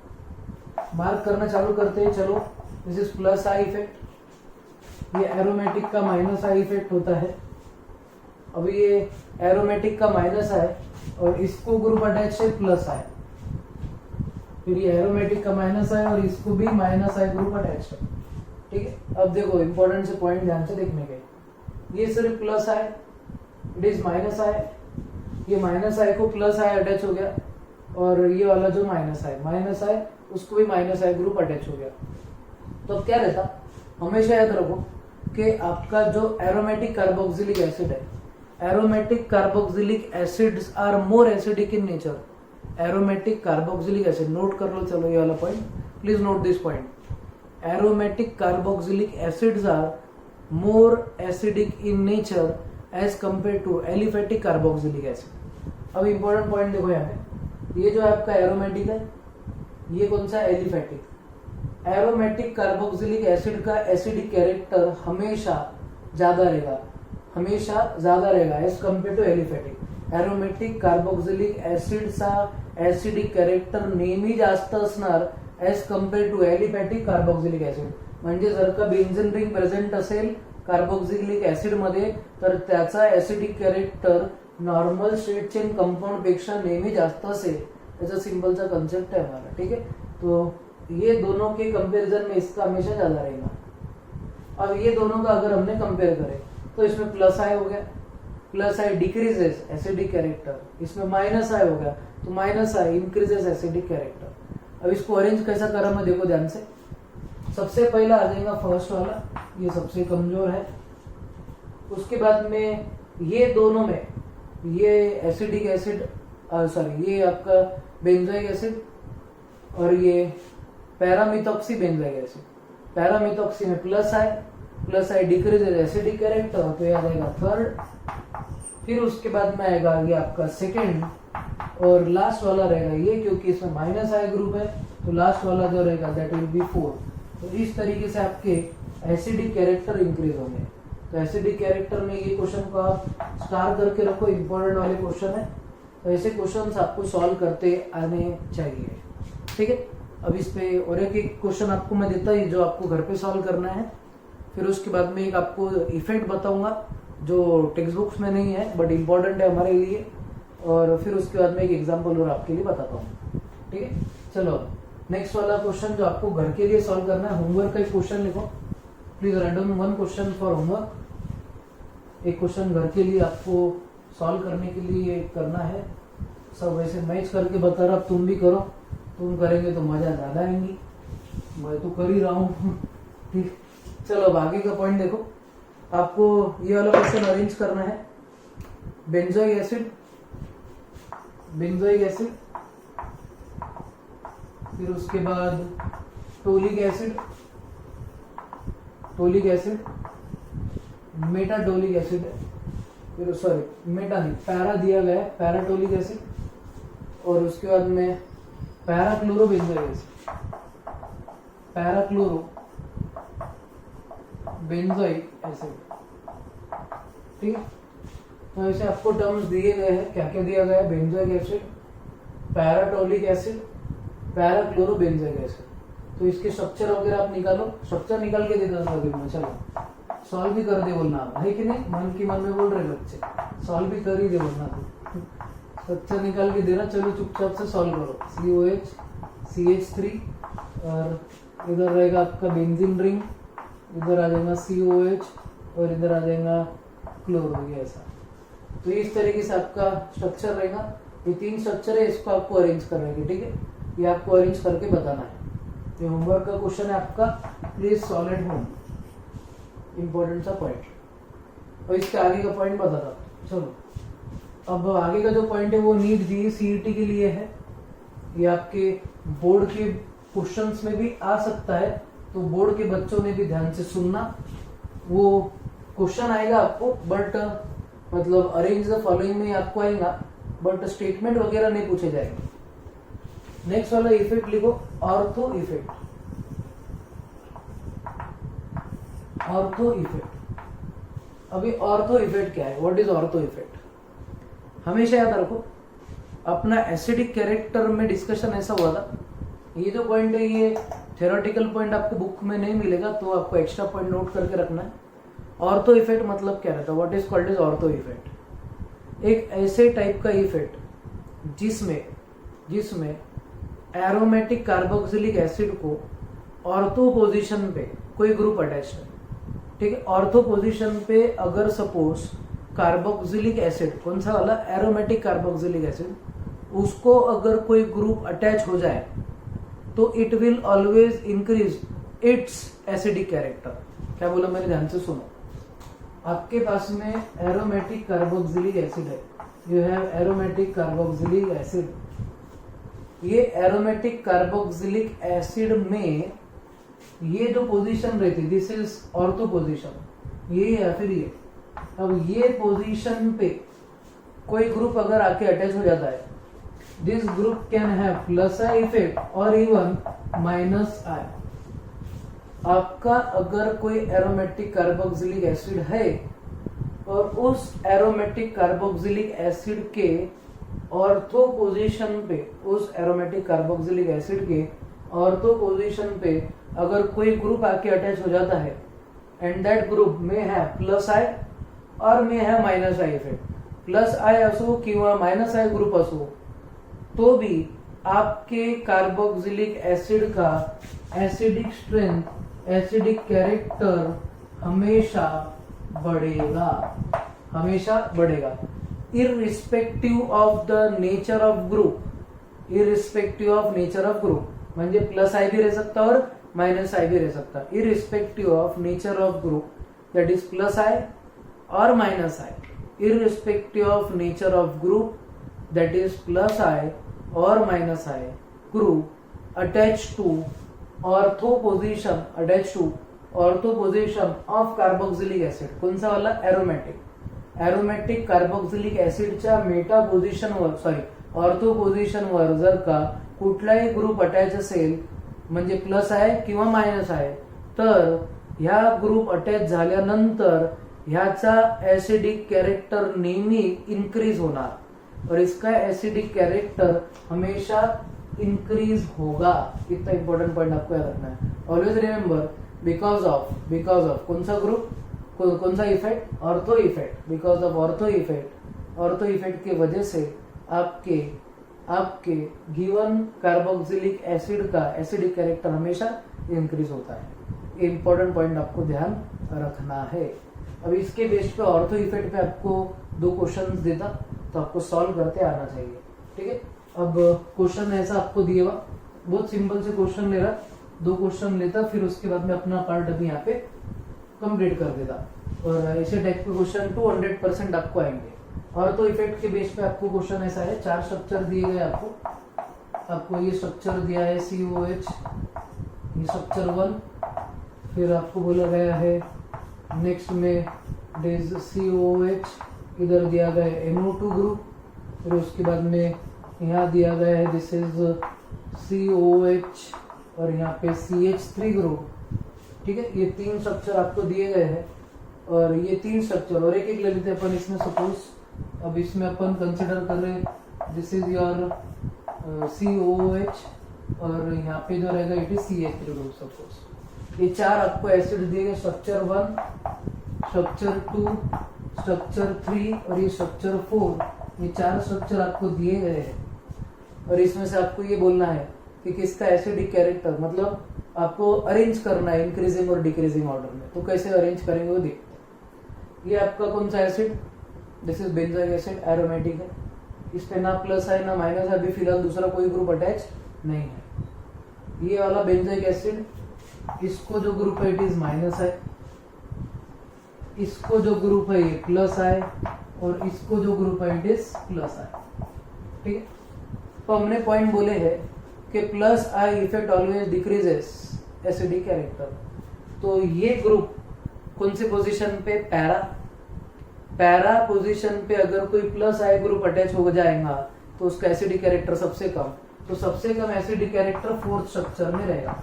मार्क करना चालू करते हैं। चलो, this is plus I effect, ये एरोमेटिक का माइनस आई इफेक्ट होता है। अब ये एरोमेटिक का माइनस है और इसको ग्रुप अटैच है प्लस है, फिर ये एरोमेटिक का माइनस है और इसको भी माइनस आई ग्रुप अटैच है, ठीक है। अब देखो इंपॉर्टेंट से पॉइंट ध्यान से देखने के, ये सिर्फ plus I, it is minus I, ये माइनस आई को प्लस आई अटैच हो गया, और ये वाला जो माइनस आई उसको भी माइनस आई ग्रुप अटैच हो गया। तो अब क्या रहता, हमेशा याद रखो कि आपका जो एरोमेटिक कार्बोक्सिलिक एसिड है, aromatic carboxylic acids are more acidic in nature. Aromatic carboxylic acid note कर लो, चलो ये वाला point, please note this point. Aromatic carboxylic acids are more acidic in nature as compare to aliphatic carboxylic acid. अब important point देखो यहाँ पे, ये जो आपका एरोमेटिक है, ये कौन सा एलिफेटिक। एरोमेटिक कार्बोक्सिलिक एसिड का एसिडिक कैरेक्टर हमेशा ज्यादा रहेगा as compare to aliphatic. Aromatic carboxylic एसिडचा एसिडिक कैरेक्टर नेहमी जास्त असणार as compare to aliphatic carboxylic acid. म्हणजे जर का बेन्झीन रिंग प्रेझेंट असेल कार्बोक्सिलिक ऍसिड मध्ये तर त्याचा acidic character normal straight chain compound पेक्षा नेहमी जास्त असेल. त्याचा सिंपल सा कंसेप्ट है हमारा. ठीक है, तो ये दोनों के कंपैरिजन में इसका हमेशा ज्यादा रहेगा. अब ये दोनों का अगर हमने कंपेयर करें तो इसमें प्लस आई हो गया, plus I decreases acidic character, इसमें माइनस आई हो गया तो माइनस आई इंक्रीजेस एसिडिक कैरेक्टर। अब इसको अरेंज कैसा करा मैं देखो ध्यान से। सबसे पहला आ जाएगा फर्स्ट वाला, ये सबसे कमजोर है। उसके बाद में ये दोनों में ये एसिडिक एसिड सॉरी ये आपका बेंजोइक एसिड और ये पैरामिथॉक्सी बेंजोइक एसिड। पैरामिथॉक्सी में plus I decreases acidic character, तो ये आ जाएगा थर्ड। फिर उसके बाद में आएगा ये आपका सेकेंड और लास्ट वाला रहेगा ये, क्योंकि इसमें माइनस आई ग्रुप है तो लास्ट वाला जो रहेगा दैट विल बी 4। तो इस तरीके से आपके एसिडिक कैरेक्टर इंक्रीज होंगे। तो एसिडिक कैरेक्टर में ये क्वेश्चन को आप स्टार करके रखो, इंपॉर्टेंट वाले क्वेश्चन है। तो ऐसे क्वेश्चंस आपको सॉल्व करते आने चाहिए, ठीक है। अब इस पे और एक क्वेश्चन आपको मैं देता ही जो आपको घर पे सॉल्व करना है। फिर उसके बाद में एक आपको इफेक्ट बताऊंगा जो टेक्स्ट बुक्स में नहीं है बट इम्पोर्टेंट है हमारे लिए, और फिर उसके बाद में एक एग्जाम्पल और आपके लिए बताता हूँ, ठीक है। चलो नेक्स्ट वाला क्वेश्चन जो आपको घर के लिए सॉल्व करना है, होमवर्क का एक क्वेश्चन लिखो please, random one question for homework. एक क्वेश्चन घर के लिए आपको सॉल्व करने के लिए करना है। सब वैसे मैच करके बता रहा, तुम भी करो, तुम करेंगे तो मजा ज्यादा आएंगी, मैं तो कर ही रहा हूँ, ठीक। चलो अब आगे का पॉइंट देखो, आपको ये वाला क्वेश्चन अरेंज करना है। बेंजोइक एसिड, फिर उसके बाद टोलिक एसिड, मेटाटोलिक एसिड, फिर सॉरी मेटा नहीं पैरा दिया गया है, पैराटोलिक एसिड, और उसके बाद में parachloro benzoic acid, parachloro benzoic acid, ठीक है। तो ऐसे आपको टर्म्स दिए गए हैं, क्या क्या दिया गया है, benzoic acid, paratoluic acid, parachloro benzoic acid. तो इसके स्ट्रक्चर वगैरह आप निकालो, स्ट्रक्चर निकाल के दे दो, चलो सॉल्व भी कर दे बोलना है कि नहीं, मन की मन में बोल रहे बच्चे, सॉल्व भी कर ही दे बोलना, तो स्ट्रक्चर निकाल के देना। चलो चुपचाप से सॉल्व करो। COH CH3 और इधर रहेगा आपका बेंजीन रिंग, इधर आ जाएगा COH और इधर आ जाएगा क्लोरो, ये ऐसा। तो इस तरीके से आपका स्ट्रक्चर रहेगा। ये 3 स्ट्रक्चर है, इसको आपको अरेंज करने, ठीक है। ये आपको अरेंज करके बताना है। ये होमवर्क का क्वेश्चन है आपका, please solve at home, important सा पॉइंट। और इसके आगे का पॉइंट बताता। चलो अब आगे का जो पॉइंट है वो नीट JEE-CET के लिए है। ये आपके बोर्ड के क्वेश्चंस में भी आ सकता है, तो बोर्ड के बच्चों ने भी ध्यान से सुनना। वो क्वेश्चन आएगा आपको बट मतलब अरेंज द फॉलोइंग में आपको आएगा, बट स्टेटमेंट वगैरह नहीं पूछे जाएंगे। नेक्स्ट वाला इफेक्ट लिखो, ऑर्थो इफेक्ट। ऑर्थो इफेक्ट, अभी ऑर्थो इफेक्ट क्या है, व्हाट इज ऑर्थो इफेक्ट। हमेशा याद रखो, अपना एसिडिक कैरेक्टर में डिस्कशन ऐसा हुआ था, ये जो पॉइंट है ये थ्योरेटिकल पॉइंट आपको बुक में नहीं मिलेगा, तो आपको एक्स्ट्रा पॉइंट नोट करके रखना है। ऑर्थो इफेक्ट मतलब क्या रहता है, what is called as ortho effect. एक ऐसे टाइप का इफेक्ट जिसमें एरोमेटिक कार्बोक्सिलिक एसिड को ऑर्थो पोजीशन पे कोई ग्रुप अटैच है, ठीक है। ऑर्थो पोजीशन पे अगर सपोज कार्बोक्सिलिक एसिड, कौन सा वाला, एरोमेटिक कार्बोक्सिलिक एसिड, उसको अगर कोई ग्रुप अटैच हो जाए तो it will always increase its acidic character. क्या बोला मैंने, ध्यान से सुनो। आपके पास में एरोमेटिक कार्बोक्सिलिक एसिड है, you have aromatic carboxylic acid. ये एरोमेटिक कार्बोक्सिलिक एसिड में ये जो पोजीशन रहती, दिस इज ऑर्थो पोजीशन, ये या फिर ये। अब ये पोजीशन पे कोई ग्रुप अगर आके अटैच हो जाता है, this group can have plus I effect और इवन माइनस आई। आपका अगर कोई एरोमेटिक कार्बोक्सिलिक एसिड है और उस एरोमेटिक कार्बोक्सिलिक एसिड के ऑर्थो पोजीशन पे, उस एरोमेटिक कार्बोक्सिलिक एसिड के ऑर्थो पोजीशन पे अगर कोई ग्रुप आके अटैच हो जाता है, एंड दैट ग्रुप में है प्लस आई और में है minus I effect, plus I असो किंवा माइनस आई ग्रुप असो, तो भी आपके कार्बोक्सिलिक एसिड का एसिडिक स्ट्रेंथ, एसिडिक कैरेक्टर हमेशा बढ़ेगा, हमेशा बढ़ेगा, irrespective of the nature of group, irrespective of nature of group, म्हणजे प्लस आई भी रह सकता और माइनस आई भी रह सकता, irrespective of nature of group, that is plus I और minus I, irrespective of nature of group, that is plus I और minus I, group attach to ortho position, attach to ortho position of carboxylic acid, कोणसा वाला, aromatic, aromatic carboxylic ऍसिडच्या meta पोझिशनवर, sorry ortho पोझिशनवर जर का कुठलाही group attach असेल, म्हणजे प्लस आहे किंवा मायनस आहे, तर ह्या ग्रुप अटॅच झाल्यानंतर ह्याचा ऍसिडिक कैरेक्टर नेहमी इंक्रीज होणार और इसका एसिडिक कैरेक्टर हमेशा इंक्रीज होगा। इतना इंपॉर्टेंट पॉइंट आपको याद रखना है। ऑलवेज रिमेंबर बिकॉज ऑफ कौन सा ग्रुप, कौन सा effect, ortho effect, because of ortho effect, ortho effect की वजह से आपके गिवन कार्बोक्सिलिक एसिड का एसिडिक कैरेक्टर हमेशा इंक्रीज होता है। इंपॉर्टेंट पॉइंट आपको ध्यान रखना है। अब इसके बेस पे ऑर्थो इफेक्ट पे आपको 2 क्वेश्चंस देता तो आपको सॉल्व करते आना चाहिए, ठीक है। अब क्वेश्चन ऐसा आपको दिए हुआ, बहुत सिंपल से क्वेश्चन ले रहा, 2 क्वेश्चन लेता, फिर उसके बाद में अपना पार्ट अभी यहाँ पे कंप्लीट कर देता, और ऐसे टाइप के क्वेश्चन 200% आपको आएंगे। ऑर्थो इफेक्ट के बेस पे आपको क्वेश्चन ऐसा है, 4 स्ट्रक्चर दिए गए आपको ये स्ट्रक्चर दिया है COH, ये स्ट्रक्चर 1, फिर आपको बोला गया है नेक्स्ट में डेज COH, इधर दिया गया है NO2 ग्रुप, फिर उसके बाद में यहाँ दिया गया है दिस इज COH और यहाँ पे CH3 ग्रुप, ठीक है। ये 3 स्ट्रक्चर आपको दिए गए हैं, और ये 3 स्ट्रक्चर और एक ले लेते हैं अपन इसमें। सपोज अब इसमें अपन कंसिडर कर रहे दिस इज योर COH और यहाँ पे जो रहेगा it is CH3 group. Suppose ये 4 आपको एसिड दिए गए, स्ट्रक्चर 1, स्ट्रक्चर 2, स्ट्रक्चर 3 और ये स्ट्रक्चर 4, ये 4 स्ट्रक्चर आपको दिए गए हैं, और इसमें से आपको ये बोलना है कि किसका एसिडिक कैरेक्टर, मतलब आपको अरेंज करना है इंक्रीजिंग और डिक्रीजिंग ऑर्डर में। तो कैसे अरेंज करेंगे वो देखते हैं। ये आपका कौन सा acid, this is benzoic acid, aromatic है, इस पे ना प्लस है ना माइनस है, अभी फिलहाल दूसरा कोई ग्रुप अटैच नहीं है। ये वाला बेंजोइक एसिड, इसको जो ग्रुप है इट इज माइनस है, इसको जो ग्रुप है ये प्लस है, और इसको जो ग्रुप है इट इज प्लस है, ठीक है। तो हमने पॉइंट बोले हैं कि plus I effect always decreases acidic character. तो ये ग्रुप कौन से पोजीशन पे, पैरा पोजीशन पे अगर कोई प्लस आई ग्रुप अटैच हो जाएगा तो उसका एसिडिक कैरेक्टर सबसे कम, तो सबसे कम एसिडिक कैरेक्टर 4th स्ट्रक्चर में रहेगा,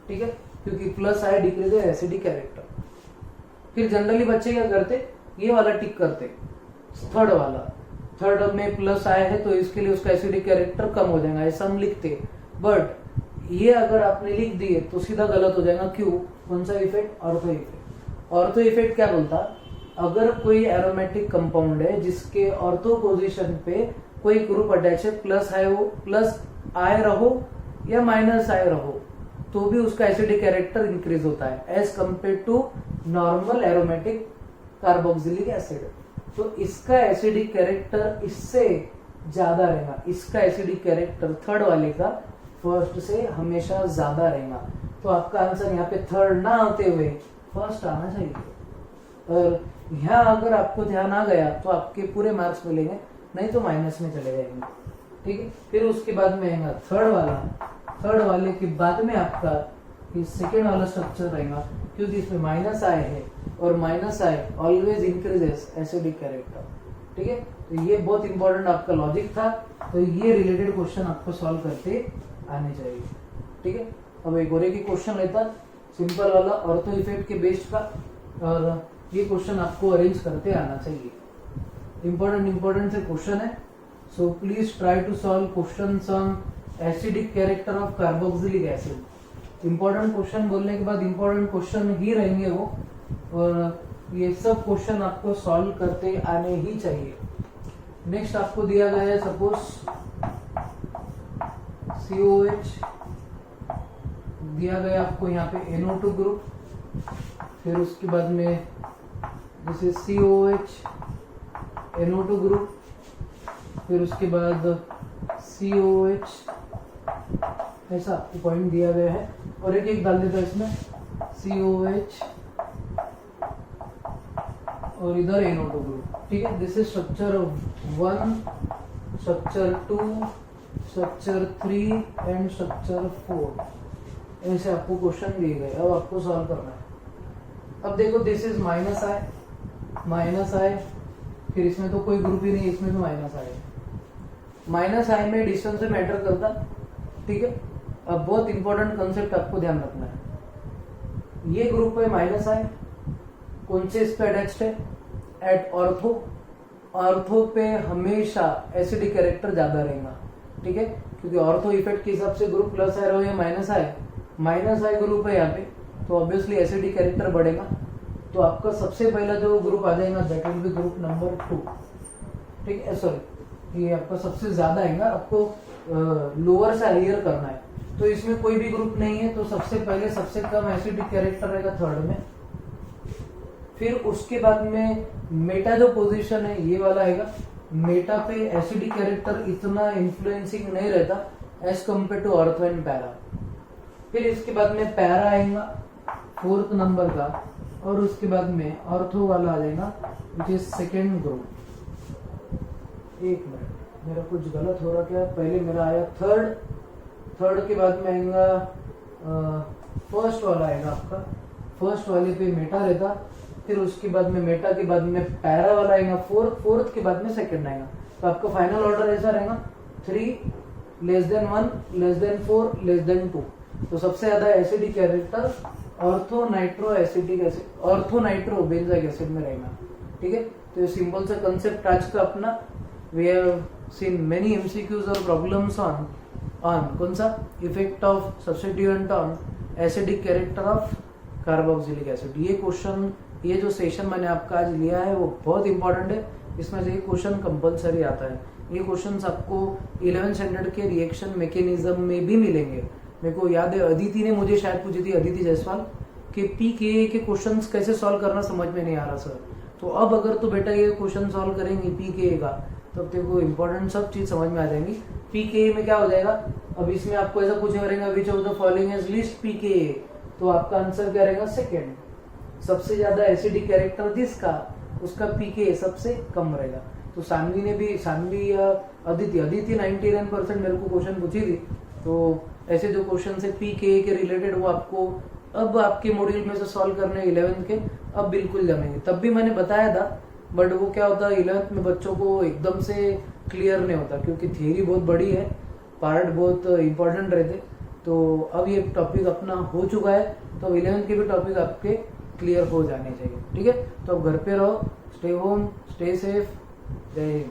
ठीक है, क्योंकि प्लस आई डिक्रीज एसिडिक कैरेक्टर। फिर जनरली बच्चे क्या करते, ये वाला टिक करते, थर्ड वाला, थर्ड में प्लस आया है तो इसके लिए उसका एसिडिक कैरेक्टर कम हो जाएगा, ऐसा हम लिखते। बट ये अगर आपने लिख दिए तो सीधा गलत हो जाएगा। क्यों, कौन सा effect, ortho effect. Ortho effect क्या बोलता, अगर कोई एरोमेटिक कंपाउंड है जिसके ऑर्थो पोजीशन पे कोई ग्रुप अटैच है, प्लस है वो प्लस आए रहो या माइनस आए रहो, तो भी उसका एसिडिक कैरेक्टर इंक्रीज होता है as compare to normal aromatic carboxylic acid. तो इसका एसिडिक कैरेक्टर इससे ज्यादा रहेगा, इसका एसिडिक कैरेक्टर थर्ड वाले का फर्स्ट से हमेशा ज्यादा रहेगा। तो आपका आंसर यहाँ पे थर्ड ना होते हुए फर्स्ट आना चाहिए। और यहाँ अगर आपको ध्यान आ गया तो आपके पूरे मार्क्स मिलेंगे, नहीं तो माइनस में चले जाएंगे, ठीक है। फिर उसके बाद में आएगा थर्ड वाला, थर्ड वाले के बाद में आपका सेकेंड वाला स्ट्रक्चर रहेगा, क्योंकि इसमें माइनस आए है और माइनस आए ऑलवेज इंक्रीजेस एसिडिक कैरेक्टर, ठीक है। तो ये बहुत इंपॉर्टेंट आपका लॉजिक था, तो ये रिलेटेड क्वेश्चन आपको सॉल्व करते आने चाहिए, ठीक है। अब एक और एक क्वेश्चन लेता सिंपल वाला ऑर्थो इफेक्ट के बेस्ड का, और ये क्वेश्चन आपको अरेंज करते आना चाहिए। इंपॉर्टेंट से क्वेश्चन है, so please try to solve questions on acidic character of carboxylic acid. Important question बोलने के बाद इंपॉर्टेंट क्वेश्चन ही रहेंगे वो, और ये सब क्वेश्चन आपको सॉल्व करते आने ही चाहिए। नेक्स्ट आपको दिया गया है सपोज COH दिया गया आपको यहाँ पे NO2 ग्रुप, फिर उसके बाद में this is COH NO2 group, फिर उसके बाद COH, ऐसा आपको पॉइंट दिया गया है और एक एक डाल देता है इसमें COH और इधर NO2 ग्रुप, ठीक है। This is structure 1, structure 2, structure 3 and structure 4। ऐसे आपको क्वेश्चन दिए गए, अब आपको सॉल्व करना है। अब देखो दिस इज माइनस आई, फिर इसमें तो कोई ग्रुप ही नहीं, इसमें तो माइनस आई में डिस्टेंस से मैटर करता, ठीक है। अब बहुत इंपॉर्टेंट कंसेप्ट आपको ध्यान रखना है, ये ग्रुप है माइनस आई, कौन से इस पे अटैच्ड है, एट ऑर्थो पे हमेशा एसिडिक कैरेक्टर ज्यादा रहेगा, ठीक है, क्योंकि ऑर्थो इफेक्ट के हिसाब से ग्रुप प्लस आई रहो या माइनस आई ग्रुप है यहाँ पे, तो ऑब्वियसली एसिडिक कैरेक्टर बढ़ेगा। तो आपका सबसे पहला जो ग्रुप आ जाएगा that will be group number 2, ठीक है। सॉरी, ये आपका सबसे ज्यादा आएगा, आपको लोअर से हायर करना है, तो इसमें कोई भी ग्रुप नहीं है, तो सबसे पहले सबसे कम एसिडिक कैरेक्टर रहेगा थर्ड में। फिर उसके बाद में मेटा जो पोजीशन है ये वाला आएगा, मेटा पे एसिडिक कैरेक्टर इतना इन्फ्लुएंसिंग नहीं रहता as compare to ortho and para. फिर इसके बाद में पैरा आएगा 4th नंबर का, और उसके बाद में ऑर्थो वाला आ जाएगा विच इज सेकेंड ग्रुप। एक मिनट, मेरा कुछ गलत हो रहा क्या, पहले मेरा आया थर्ड के बाद में आएगा फर्स्ट वाला आएगा आपका, फर्स्ट वाले पे मेटा रहता, फिर उसके बाद में मेटा के बाद में पैरा वाला आएगा, फोर्थ के बाद में सेकंड आएगा। तो आपका फाइनल ऑर्डर ऐसा रहेगा 3 less than 1 less than 4 less than 2। तो सबसे ज्यादा acidic character ortho nitro benzoic acid में रहेगा, ठीक है। तो ये सिंपल सा कंसेप्ट आज का अपना, we have seen many MCQs और प्रॉब्लम्स ऑन कौन सा effect of substituent on acidic character of carboxylic acid. ये क्वेश्चन, ये जो सेशन मैंने आपका आज लिया है वो बहुत इंपॉर्टेंट है, इसमें से ये क्वेश्चन कंपलसरी आता है। ये क्वेश्चंस आपको 11th स्टैंडर्ड के रिएक्शन मैकेनिज्म में भी मिलेंगे। मेरे को याद है अदिति ने मुझे शायद पूछी थी, अदिति जायसवाल, कि पीके के क्वेश्चंस कैसे सॉल्व करना समझ में नहीं आ रहा सर। तो अब अगर तो बेटा ये क्वेश्चन सॉल्व करेंगे पीके का, तो अब तेरे को इंपॉर्टेंट सब चीज समझ में आ जाएंगी। पीके में क्या हो जाएगा, अब इसमें आपको ऐसा पूछे करेगा which of the following is least pK, तो आपका आंसर क्या रहेगा सेकेंड। सबसे ज्यादा एसिडिक कैरेक्टर जिसका, उसका पीके सबसे कम रहेगा। तो सानवी या अदिति 99% मेरे को क्वेश्चन पूछी थी, तो ऐसे जो क्वेश्चन है पीके के रिलेटेड वो आपको अब आपके मॉड्यूल में से सॉल्व करने 11th के अब बिल्कुल जमेंगे। तब भी मैंने बताया था, बट वो क्या होता है 11th में बच्चों को एकदम से क्लियर नहीं होता, क्योंकि थियरी बहुत बड़ी है, पार्ट बहुत इंपॉर्टेंट रहते। तो अब ये टॉपिक अपना हो चुका है, तो 11th के भी टॉपिक आपके क्लियर हो जाने चाहिए, ठीक है। तो अब घर पे रहो, स्टे होम, स्टे सेफ, जय हिंद।